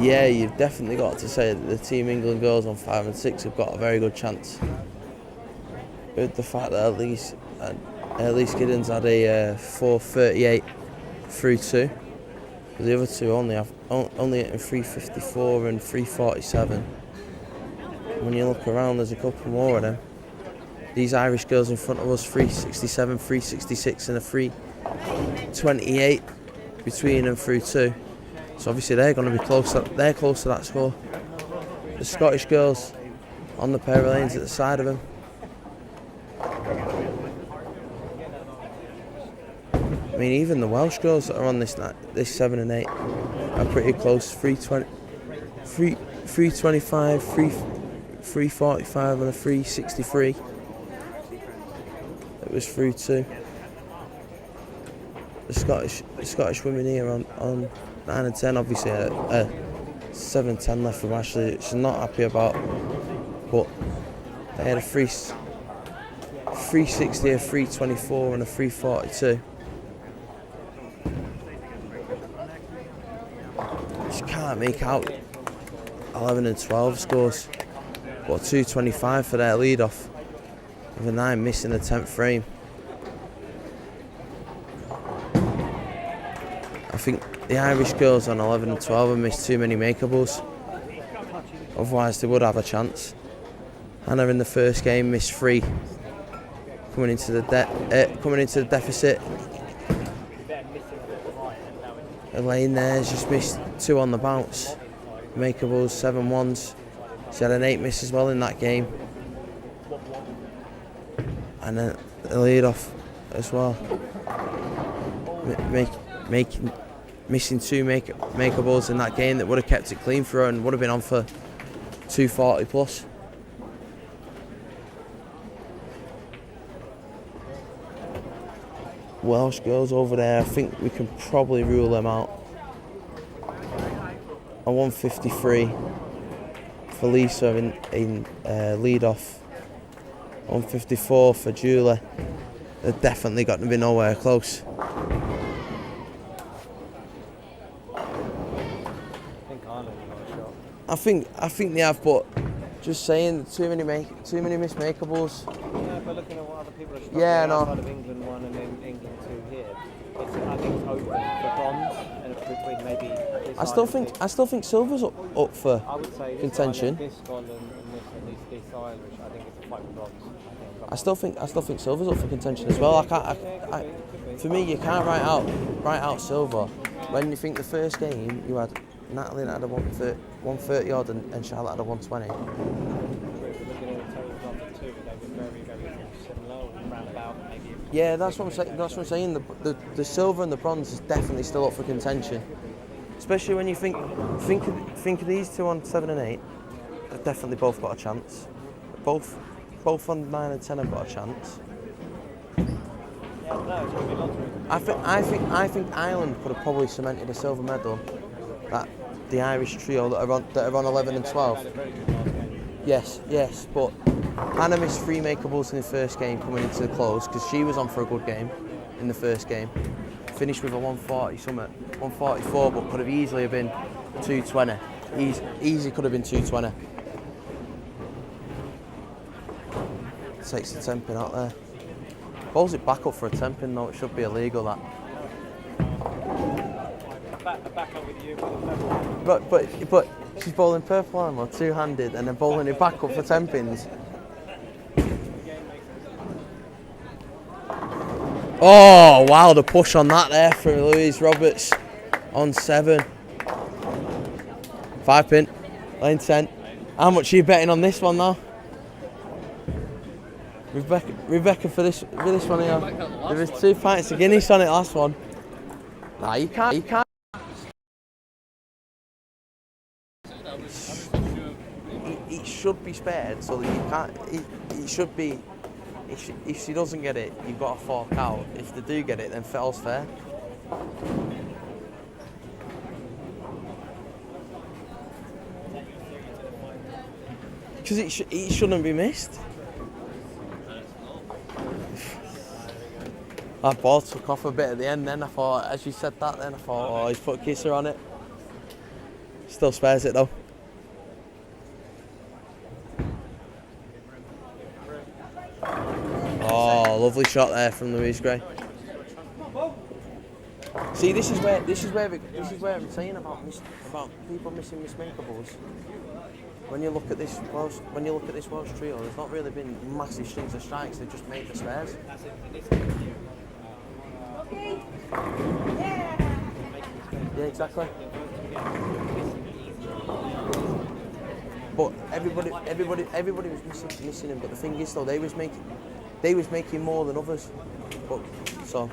Yeah, you've definitely got to say that the Team England girls on 5 and 6 have got a very good chance. With the fact that Elise Giddens had a 4:38 through 2. The other two only hitting 3:54 and 3:47. When you look around, there's a couple more of them. These Irish girls in front of us, 3:67, 3:66 and a 3:28 between them through 2. So obviously they're going to be close. They're close to that score. The Scottish girls on the pair of lanes at the side of them. I mean, even the Welsh girls that are on this 7 and 8 are pretty close. 3:25, 3:45 and a 3:63. It was through 2. The Scottish women here on 9 and 10, obviously a 7-10 left from Ashley, which she's not happy about, but they had a 3:60, a 3:24 and a 3:42. She can't make out 11 and 12 scores, but 2:25 for their lead off, with a 9 missing the 10th frame. I think the Irish girls on 11 and 12 have missed too many makeables, otherwise they would have a chance. Hannah in the first game missed 3, coming into the deficit. Elaine there's just missed 2 on the bounce. Makeables, 7 ones. She had an 8 miss as well in that game. And then the lead off as well. Missing 2 makeables in that game that would have kept it clean for her and would have been on for 240 plus. Welsh girls over there, I think we can probably rule them out. A 1:53 for Lisa in lead off. 1:54 for Julie. They've definitely got to be nowhere close. I think they have, but just saying too many missed makeables. Yeah, but looking at what other people are struggling outside of England 1 and then England 2 here, I think it's open for bronze and between maybe. I still think silver's up for I would say contention. This Scotland and this Irish, I think it's a fight for bronze. I still think silver's up for contention as well. For me, you can't write out silver when you think the first game you had Natalie that had a 130 odd and Charlotte had a 120. Yeah, that's what I'm saying. That's what I'm saying. The silver and the bronze is definitely still up for contention, especially when you think of these two on 7 and 8. They've definitely both got a chance. Both on 9 and 10 have got a chance. I think Ireland could have probably cemented a silver medal. That the Irish trio that are on 11 and 12. Yes, but Hannah missed 3 makeables in the first game coming into the close because she was on for a good game in the first game. Finished with a 140 something, 144, but could have easily have been 220. Easy could have been 220. Takes the 10 pin out there. Bowls it back up for a 10 pin though. It should be illegal that. Back up with you. But she's bowling purple armour, 2-handed, and then bowling it back up for 10 pins. Oh wow, the push on that there for Louise Roberts on 7. 5 pin, lane 10. How much are you betting on this one though? Rebecca for this one here. There was 2 pints of Guinness on it last one. Nah, you can't. It should be spared so that you can't. It should be. If she doesn't get it, you've got to fork out. If they do get it, then fair's fair. Because it shouldn't be missed. That ball took off a bit at the end then. I thought, as you said that then, I thought, oh, he's put a kisser on it. Still spares it though. Oh, lovely shot there from Louise Gray. See, this is where I'm saying about people missing mismakeables. When you look at this Welsh trio, there's not really been massive strings of strikes. They just made the spares. Yeah, exactly. But everybody was missing him. But the thing is, though, they was making more than others. But so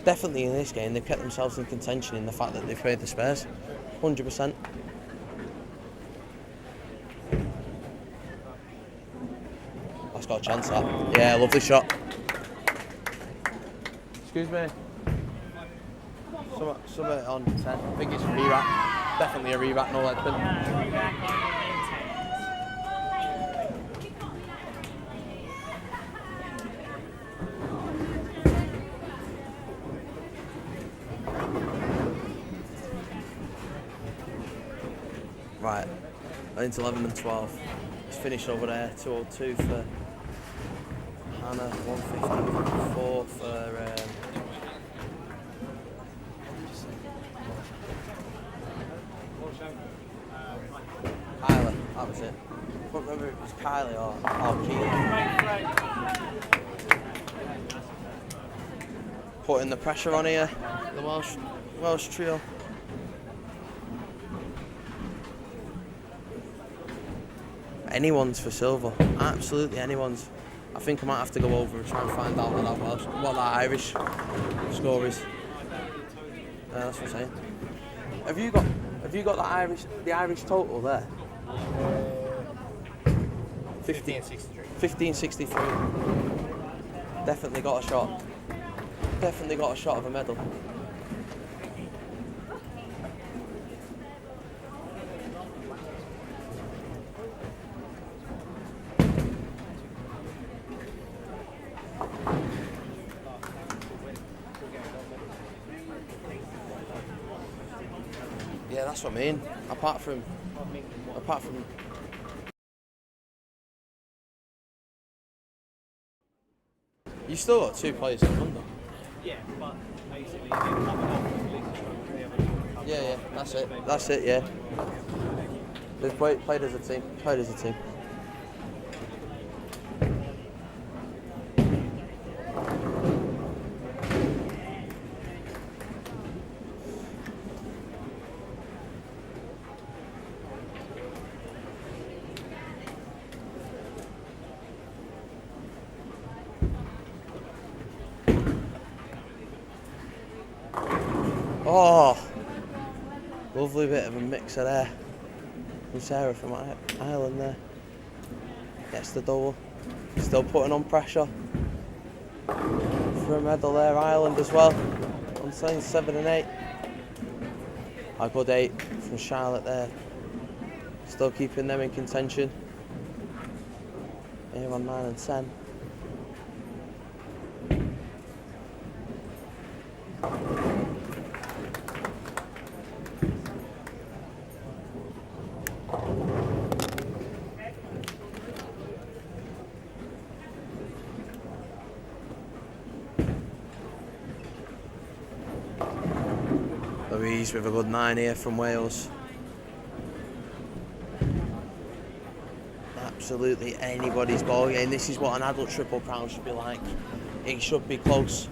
definitely in this game, they've kept themselves in contention in the fact that they've played the spares, 100%. That's got a chance. That. Yeah, lovely shot. Excuse me. Something on 10. I think it's a re-rack. Definitely a re-rack, no lead pin. Right, into 11 and 12. It's finished over there. 202 for Hannah. 154 for. Kylie, that was it. I can't remember if it was Kylie or Keelan. Putting the pressure on here, the Welsh trio. Anyone's for silver, absolutely anyone's. I think I might have to go over and try and find out what that Irish score is. That's what I'm saying. Have you got the Irish total there? 1563. Definitely got a shot. Definitely got a shot of a medal. Yeah, that's what I mean. Apart from you still got 2 players in London. Yeah, but basically, Yeah, that's it, yeah. They've played as a team. Oh, lovely bit of a mixer there from Sarah from Ireland there. Gets the double. Still putting on pressure for a medal there. Ireland as well. I'm saying 7 and 8. A good 8 from Charlotte there. Still keeping them in contention. Here on 9 and 10. Louise with a good 9 here from Wales. Absolutely anybody's ball game. This is what an adult Triple Crown should be like. It should be close.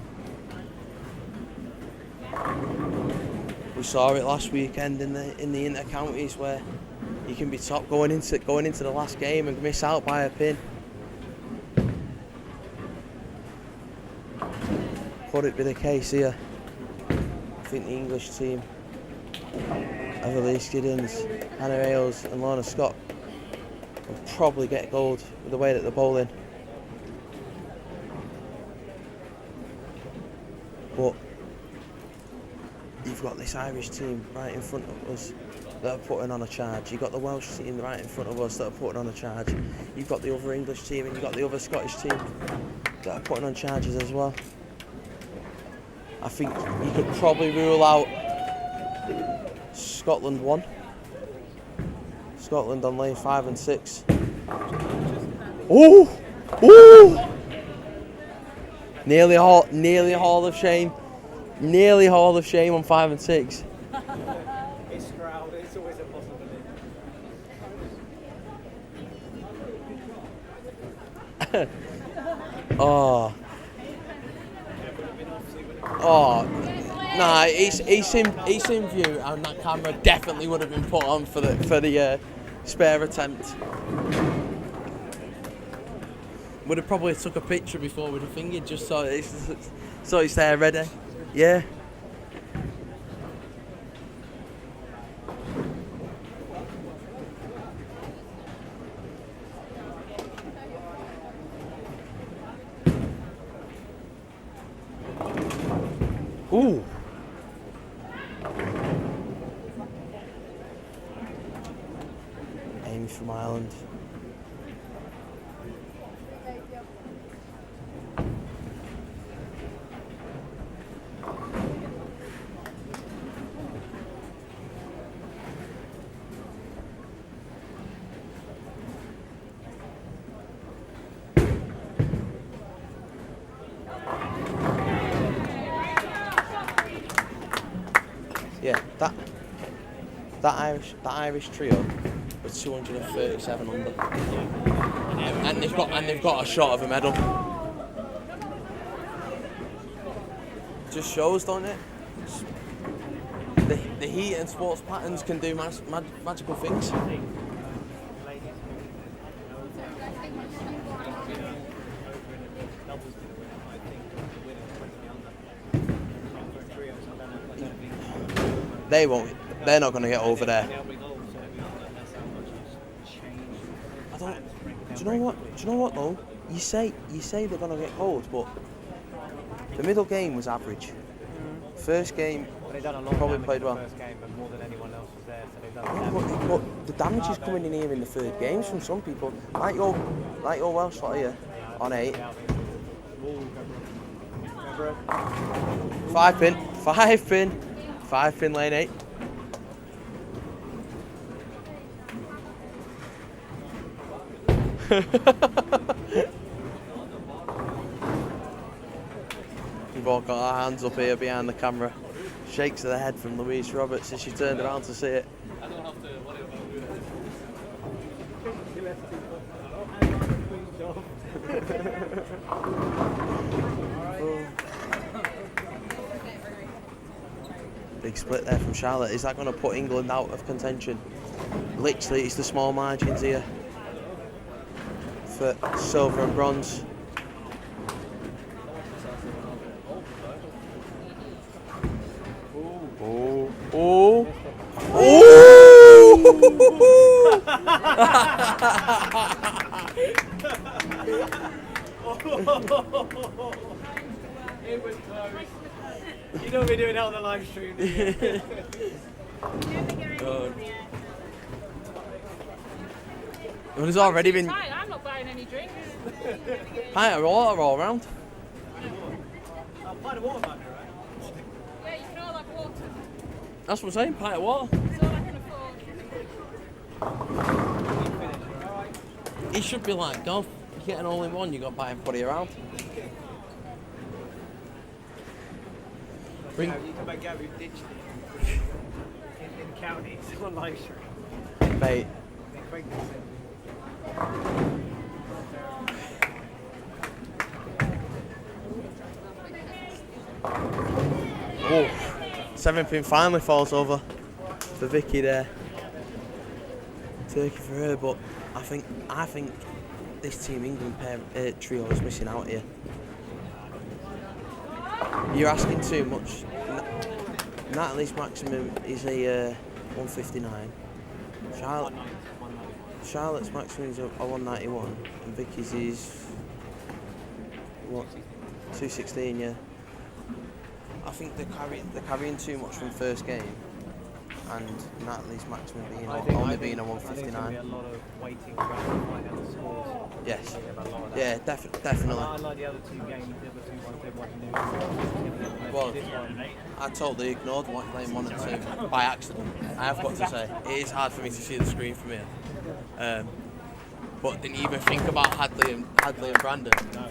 We saw it last weekend in the inter-counties where you can be top going into the last game and miss out by a pin. Could it be the case here? I think the English team of Elise Giddens, Hannah Ailes and Lorna Scott will probably get gold with the way that they're bowling. But you've got this Irish team right in front of us that are putting on a charge. You've got the Welsh team right in front of us that are putting on a charge. You've got the other English team and you've got the other Scottish team that are putting on charges as well. I think you could probably rule out Scotland 1. Scotland on lane 5 and 6. Oh! Oh! Nearly Hall of Shame. Nearly Hall of Shame on 5 and 6. It's Stroud, it's always a possibility. Oh. Oh. Nah, he's in view, and that camera definitely would have been put on for the spare attempt. Would have probably took a picture before with a finger just so it's there ready. Yeah. Ooh. Amy from Ireland. Yeah, that Irish trio was 237 under, and they've got a shot of a medal. Just shows, don't it? The heat and sports patterns can do magical things. They won't. They're not going to get over there. Do you know what? Do you know what though? You say they're going to get goals, but the middle game was average. First game probably played well. First game, but more than anyone else was there, so they've done Yeah, but the damage is coming in here in the third games from some people, like your Welsh lot here on 8. 5 pin lane 8. We've all got our hands up here behind the camera. Shakes of the head from Louise Roberts as she turned around to see it. I don't have to worry about Big split there from Charlotte. Is that going to put England out of contention? Literally, it's the small margins here for silver and bronze. Oh! Oh! It was close. You don't be doing that on the live stream, do you? Well, there's already been I'm not buying any drinks. pint of water all around. I'll find a water back there, right? Yeah, you can all have water. That's what I'm saying, pint of water. That's all I can afford. It should be like golf. You get an all in one, you got to buy and put it around. Bring. You come back, Gary, ditched it in the county. It's on live stream. Mate. Oh, 7th pin finally falls over for Vicky there. Turkey for her, but I think this Team England trio is missing out here. You're asking too much. Natalie's maximum is a 159. Charlotte's maximum is a 191, and Vicky's is what 216. Yeah. I think they're carrying too much from first game, and Natalie's maximum being only being a 159. I think there's going to be a lot of waiting to find out the scores. Yes. Yeah, Yeah, definitely. Unlike the other two games, the other two ones, they want new. Well, ignored. I totally ignored lane 1 and 2 by accident. I have got to say, it is hard for me to see the screen from here. But didn't even think about Hadley and Brandon. No.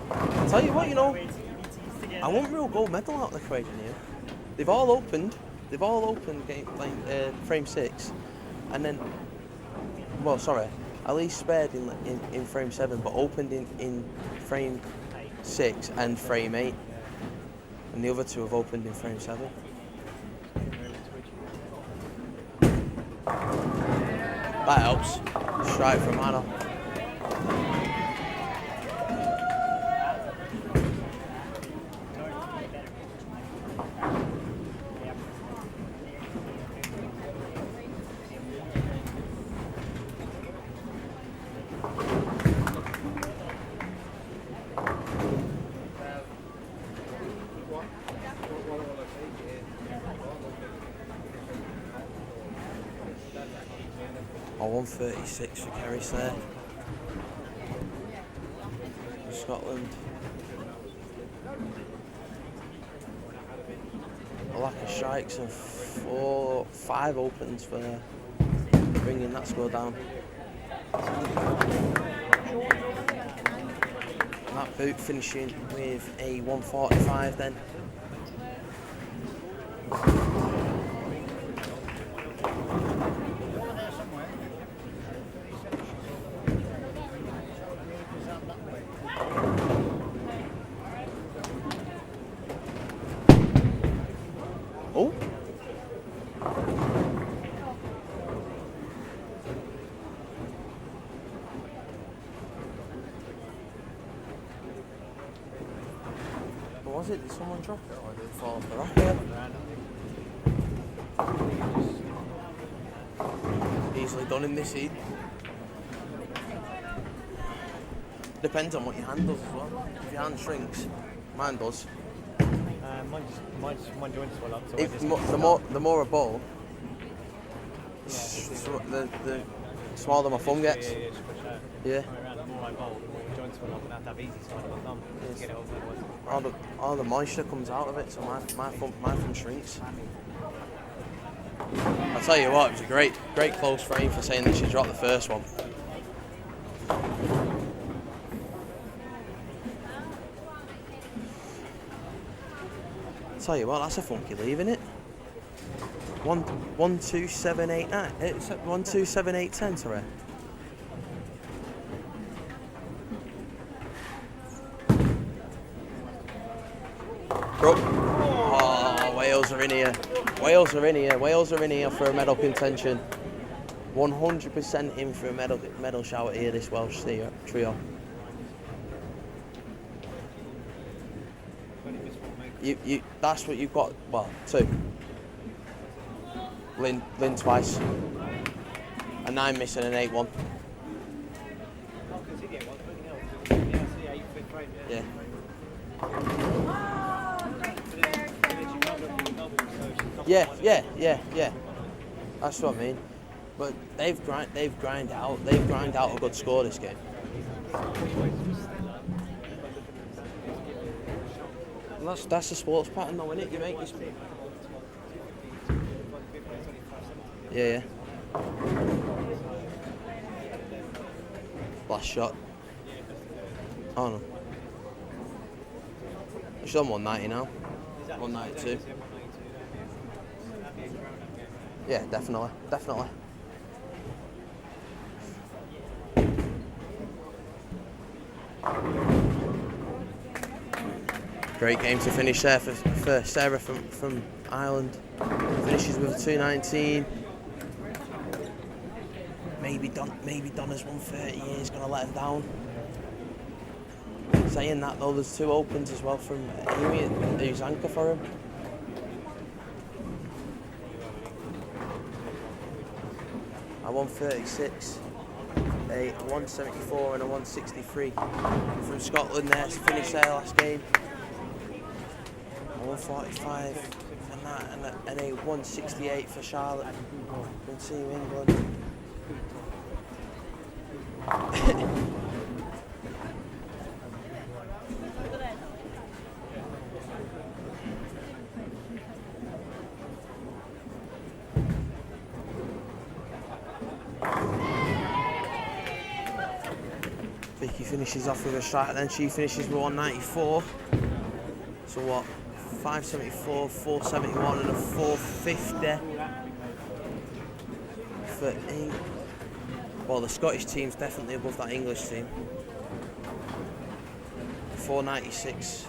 I'll tell you what, you know, I want real gold medal out of the equation here. They've all opened frame 6, and then, well, sorry, at least spared in frame 7, but opened in frame 6 and frame 8, and the other 2 have opened in frame 7. That helps. Strike from Hannah. Oh, 136 for Kerris there. For Scotland. A lack of strikes and 5 opens for bringing that score down. Matt Boot finishing with a 145 then. Oh. What was it? Did someone drop it or did it fall off the racket? Easily done in this heat. Depends on what your hand does as well. If your hand shrinks, mine does. Mine joints swell up. So The more a ball, the smaller my thumb gets. Yeah, just push out. Yeah. The more I bowl, the more my joints swell up, and I have to have easy side of my thumb to get it over otherwise. All the moisture comes out of it, so my thumb shrinks. I'll tell you what, it was a great close frame for saying that she dropped the first one. I'll tell you what, that's a funky leave, isn't it? 1-2-7-8-9. It's 1-2-7-8-10, sorry. Bro. Oh, Wales are in here. Wales are in here. Wales are in here for a medal contention. 100% in for a medal shout here, this Welsh trio. That's what you've got. Well, 2. Lynn twice. A 9 missing an 8-1. Yeah. Yeah. That's what I mean. But they've grind out a good score this game. That's the sports pattern though, isn't it? You make your Yeah. Last shot. Oh no. She's on 190 now. 192. Yeah, definitely. Great game to finish there for Sarah from Ireland. Finishes with a 219. Maybe Donna's 130 is going to let him down. Saying that though, there's 2 opens as well from Amy, who's anchor for him. A 136, a 174 and a 163 from Scotland there to finish their last game. A 145 and a 168 for Charlotte from Team England. Vicky finishes off with a strike, then she finishes with 194. So what? 574, 471 and a 450 for England. Well, the Scottish team's definitely above that English team. 496,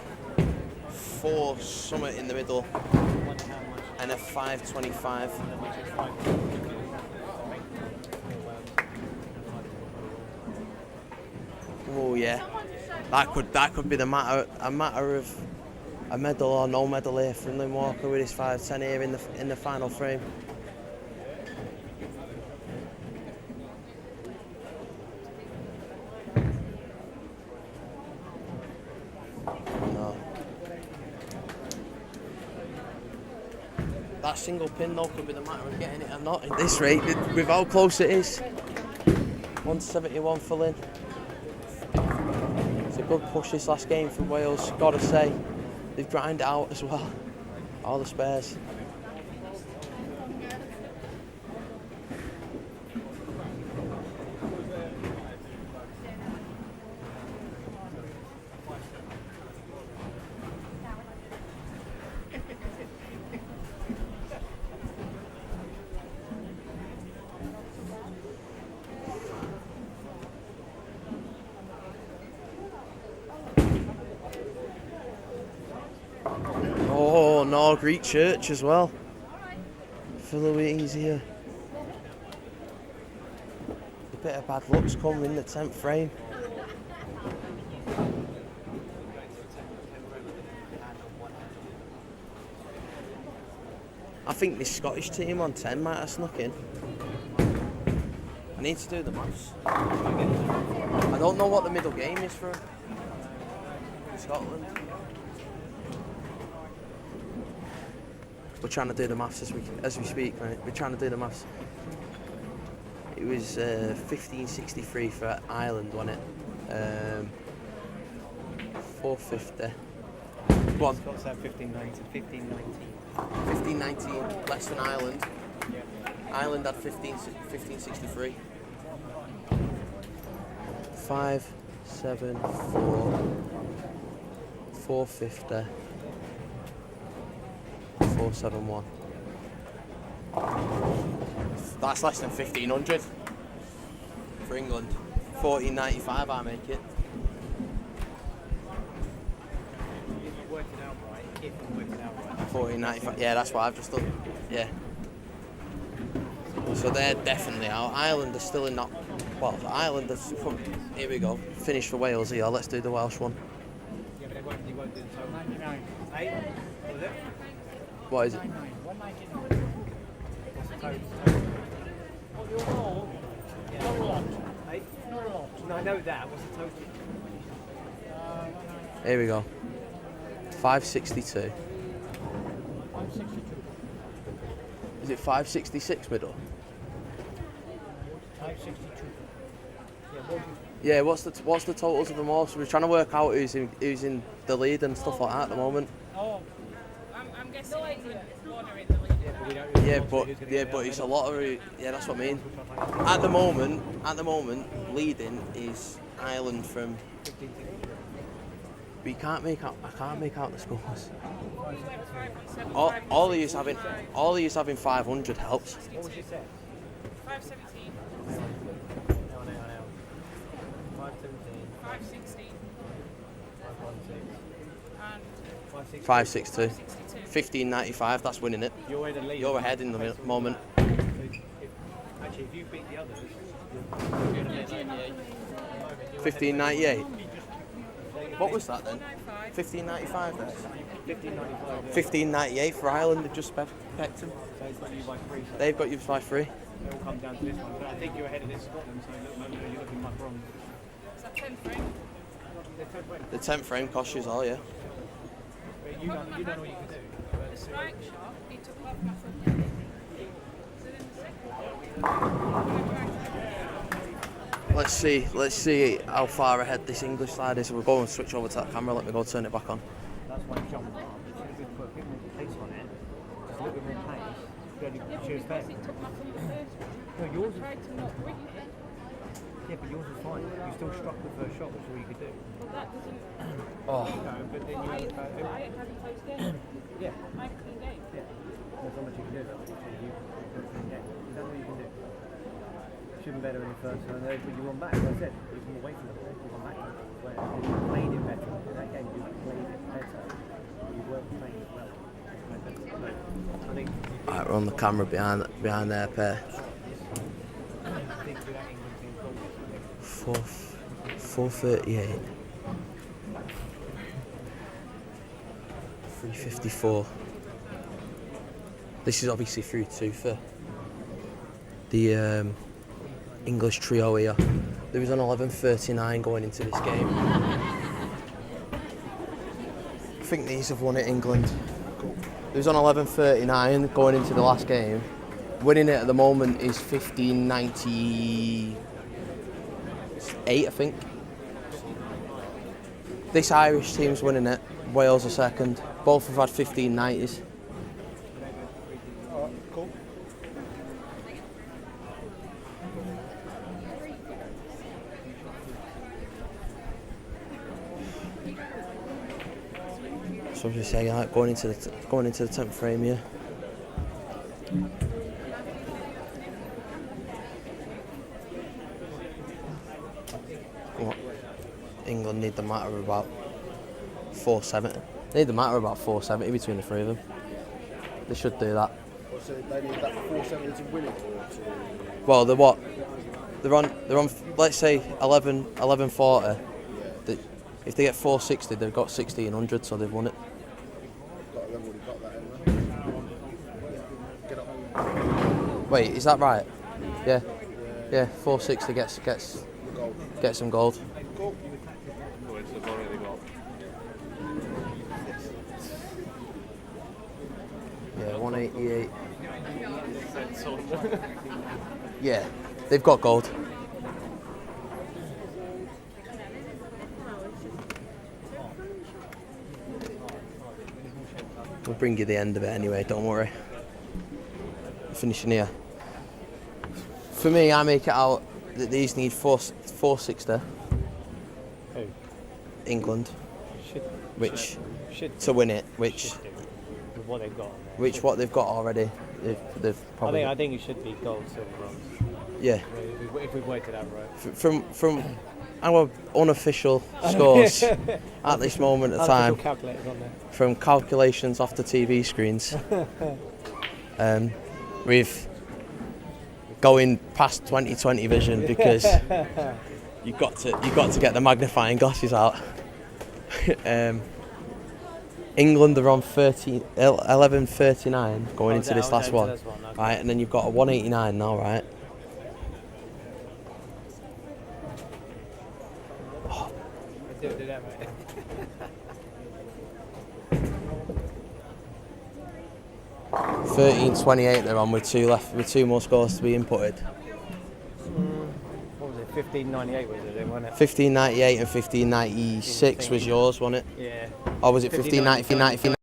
4 somewhere in the middle, and a 525. Oh yeah, that could be a matter of a medal or no medal here from Lynn Walker with his 5'10" here in the final frame. No. That single pin though could be the matter of getting it or not at this rate with how close it is. 171 for Lynn. It's a good push this last game from Wales, gotta say. They've grinded out as well, all the spares. Oh no, Greek Church as well for Louise here. A bit of bad luck's come in the 10th frame. I think this Scottish team on 10 might have snuck in. I need to do the maths. I don't know what the middle game is for Scotland. We're trying to do the maths as we speak, right? We're trying to do the maths. It was 1563 for Ireland, wasn't it? 450. Go on. Scots have 1519. 1519, less than Ireland. Ireland had 1563. 5, 7, 4, 450. 471. That's less than 1500 for England. 1495 I make it. If you work it out right, 1495. Yeah, that's what I've just done. Yeah. So they're definitely out. Ireland are still in that. Well, Ireland is. Here we go. Finish for Wales here. Let's do the Welsh one. yeah, but they won't do the total. 99. 8? What was it? What is it? 199. What's the total? Oh, your roll? Yeah. Not a lot. 8? Not a lot. No, I know that. What's the total? Here we go. 562. 562. Is it 566 middle? 562. Yeah, what Yeah. What's the totals of them all? So we're trying to work out who's in the lead and stuff like that at the moment. Oh, I'm guessing England one are in the lead. yeah, but we don't. But it's a lot of. Yeah, that's what I mean. At the moment, leading is Ireland from. But I can't make out the scores. All of you having 500 helps. What was your set? 517, No. 517, 516, 516, and 562. 562. 1595. That's winning it. You're in the lead. You're ahead in the moment. Actually, if you beat the others, you're in the lead. 1598. What was that then? 1595 then? 1595. 1598 for Ireland. They've just pecked them. So it's got you by 3. So They've got you by 3. it will come down to this one. But I think you're ahead of this Scotland. So look, you're looking much wrong. Is that 10 frame? The 10th frame costs you all, yeah. But you know all you can do. The strike shot, he took off my front leg. Is it in the second? Let's see how far ahead this English side is. We'll go and switch over to that camera. Let me go turn it back on. That's why you jump up. It's going to put a bit more pace on it. Just a little bit more pace. Then you choose Because better. he took my front the first one. No, yours I tried to not bring it in. Yeah, but yours was fine. You still struck the first shot, which is all you could do. Well, that doesn't. Oh. No, but then you had I had a close game. yeah, I had a clean game. yeah. There's not much you can do though. You yeah, is that all you can do? Should have been better in the first one, but you won back. As I said, you can away from the ball. You won back. You played it better. In that game, you played it better. You weren't playing it well. I think. Right, we're on the camera behind their pair. 4:38. 3:54. This is obviously 3-2 for the English trio here. There was an 11:39 going into this game. I think these have won it, England. There was on 11:39 going into the last game. Winning it at the moment is 15.98, I think. This Irish team's winning it. Wales are second. Both have had 15.90s. Alright, cool. So I'm just saying, like, going into the 10th frame here. What? England need the matter of about 470. They need the matter of about 470 between the three of them. They should do that. So they need that 470 to win it, or to... Well, they're what? They're on. Let's say 1140. If they get 460, they've got 1600, so they've won it. They've already got that anyway. Get up. Wait, is that right? Yeah. Yeah, 460 gets some gold. Cool. Which they've already got. Yeah, 188. Yeah, they've got gold. We'll bring you the end of it anyway, don't worry. Finishing here. For me, I make it out that these need 460. Who? England, Should to win it, which with what they've got. On there. Which what they've got already, they've probably. I think it should be gold, silver, bronze. Yeah. If we've worked it out right. From our unofficial scores at this moment of time, Calculators on there. from calculations off the TV screens, we've going past 20/20 vision because you've got to get the magnifying glasses out. England are on 11:39 going into this last one, okay. right? And then you've got a 189 now, right? Do that, mate. $13.28 they're on with two more scores to be inputted. What was it? 15.98 was it? Wasn't it? 15.98 and 15.96 was yours, wasn't it? Yeah. Or was it 15.90?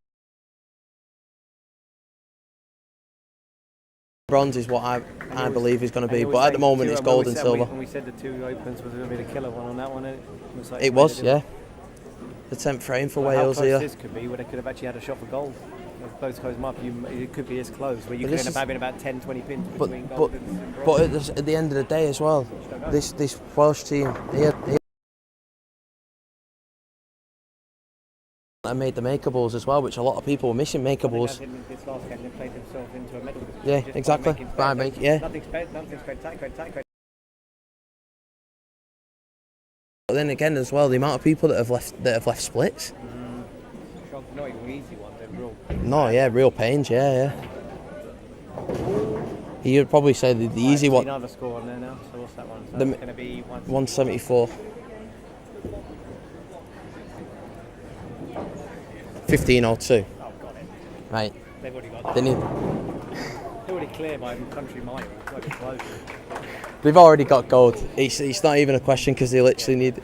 Bronze is what I believe is going to be, but at the moment it's gold and silver. When we said the two opens was going to be the killer one on that one, It was, yeah. The 10th frame for Wales here. How close this could be, where they could have actually had a shot for gold. If both close them up, it could be as close, where you could end up having about 10-20 pins between gold and bronze. But at the end of the day as well, this Welsh team, he made the makeables as well, which a lot of people were missing makeables. This last game, they played themselves into a medal. Yeah, exactly. Nothing spectacular. But then again, as well, the amount of people that have left splits. Not even easy ones, they're real. No, yeah, real pains. Yeah. You'd probably say the easy one. Another score on there now. So what's that one? So The- it's going to be 174. 1502. Oh, got it. Right. They've already got that. They're already clear by country mile. It's like it's close. They've already got gold. It's not even a question because they literally need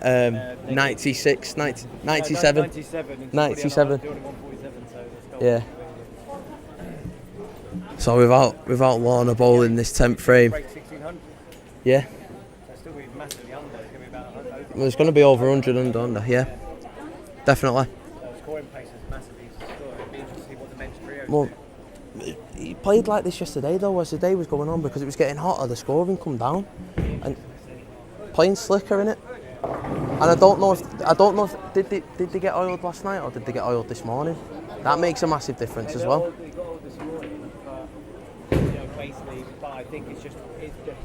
96, 90, 97. 97. Yeah. So without Lorna bowling this 10th frame, Yeah. So it's still going to be massively under. It's going to be about 100. Well, it's going to be over 100 under. Yeah. Definitely. So scoring pace is massively scored. It'd be interesting to see what the men's trio Well, he played like this yesterday though, as the day was going on, because it was getting hotter. The scoring come down, and playing slicker in it. And I don't know if did they get oiled last night or did they get oiled this morning? That makes a massive difference as well. They got all this morning, but basically, I think it's the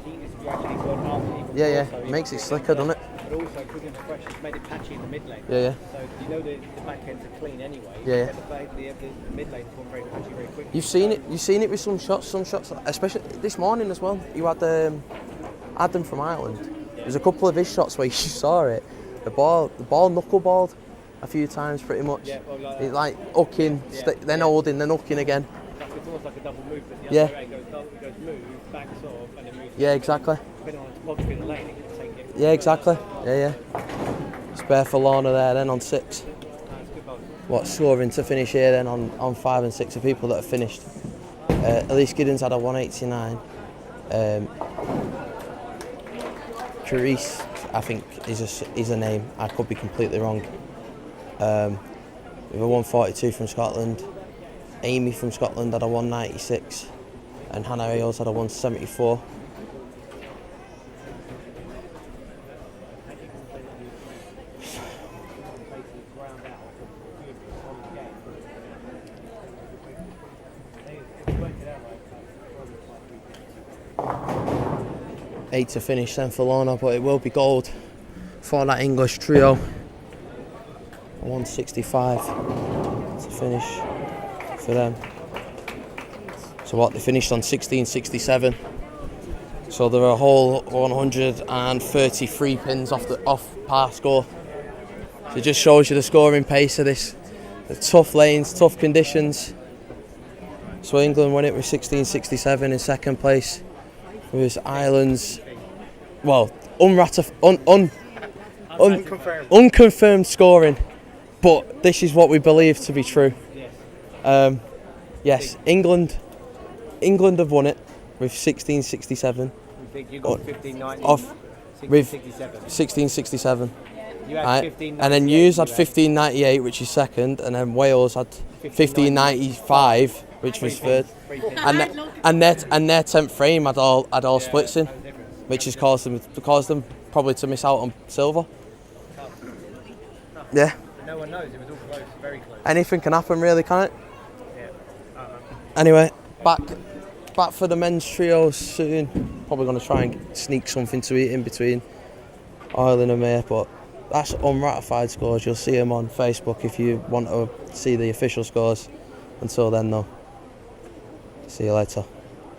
heat is gradually gone up. Yeah. It makes it slicker, doesn't it? But also, because it's fresh, it's made it patchy in the mid lane. Yeah. So the back ends are clean anyway. Yeah. But the mid lane's gone very patchy very quickly. You've seen it with some shots, especially this morning as well. You had Adam from Ireland. There's a couple of his shots where you saw it. The ball knuckleballed a few times pretty much. Yeah, well, It's like hooking, then holding, then hooking again. It's almost like a double move, but the Yeah. other way it goes move, backs off, and then moves. Yeah, exactly. Depending on the topography of the lane, it can take it. Yeah, exactly. Yeah. Spare for Lorna there then on 6. It's good ball. What scoring to finish here then on 5 and 6 of people that have finished. Elise Giddens had a 189. Carice, I think is a name. I could be completely wrong. We have a 142 from Scotland. Amy from Scotland had a 196, and Hannah Ailes had a 174. Eight to finish then for Lorna, but it will be gold for that English trio. 165 to finish for them. So what, they finished on 1667. So there are a whole 133 pins off par score. So it just shows you the scoring pace of this. The tough lanes, tough conditions. So England won it with 1667 in second place. It was Ireland's, well, unconfirmed scoring, but this is what we believe to be true. Yes, England have won it with 1667. You got 1590 Off with 1667. 1667. You had Right. 1598. And then Hughes had 1598, which is second, and then Wales had 1595, which was third. And their 10th frame had all splits in, which has caused them probably to miss out on silver. Yeah. No one knows. It was all close, very close. Anything can happen, really, can't it? Yeah. Anyway, back for the men's trios soon. Probably going to try and sneak something to eat in between Ireland and May, but that's unratified scores. You'll see them on Facebook if you want to see the official scores. Until then, though, see you later.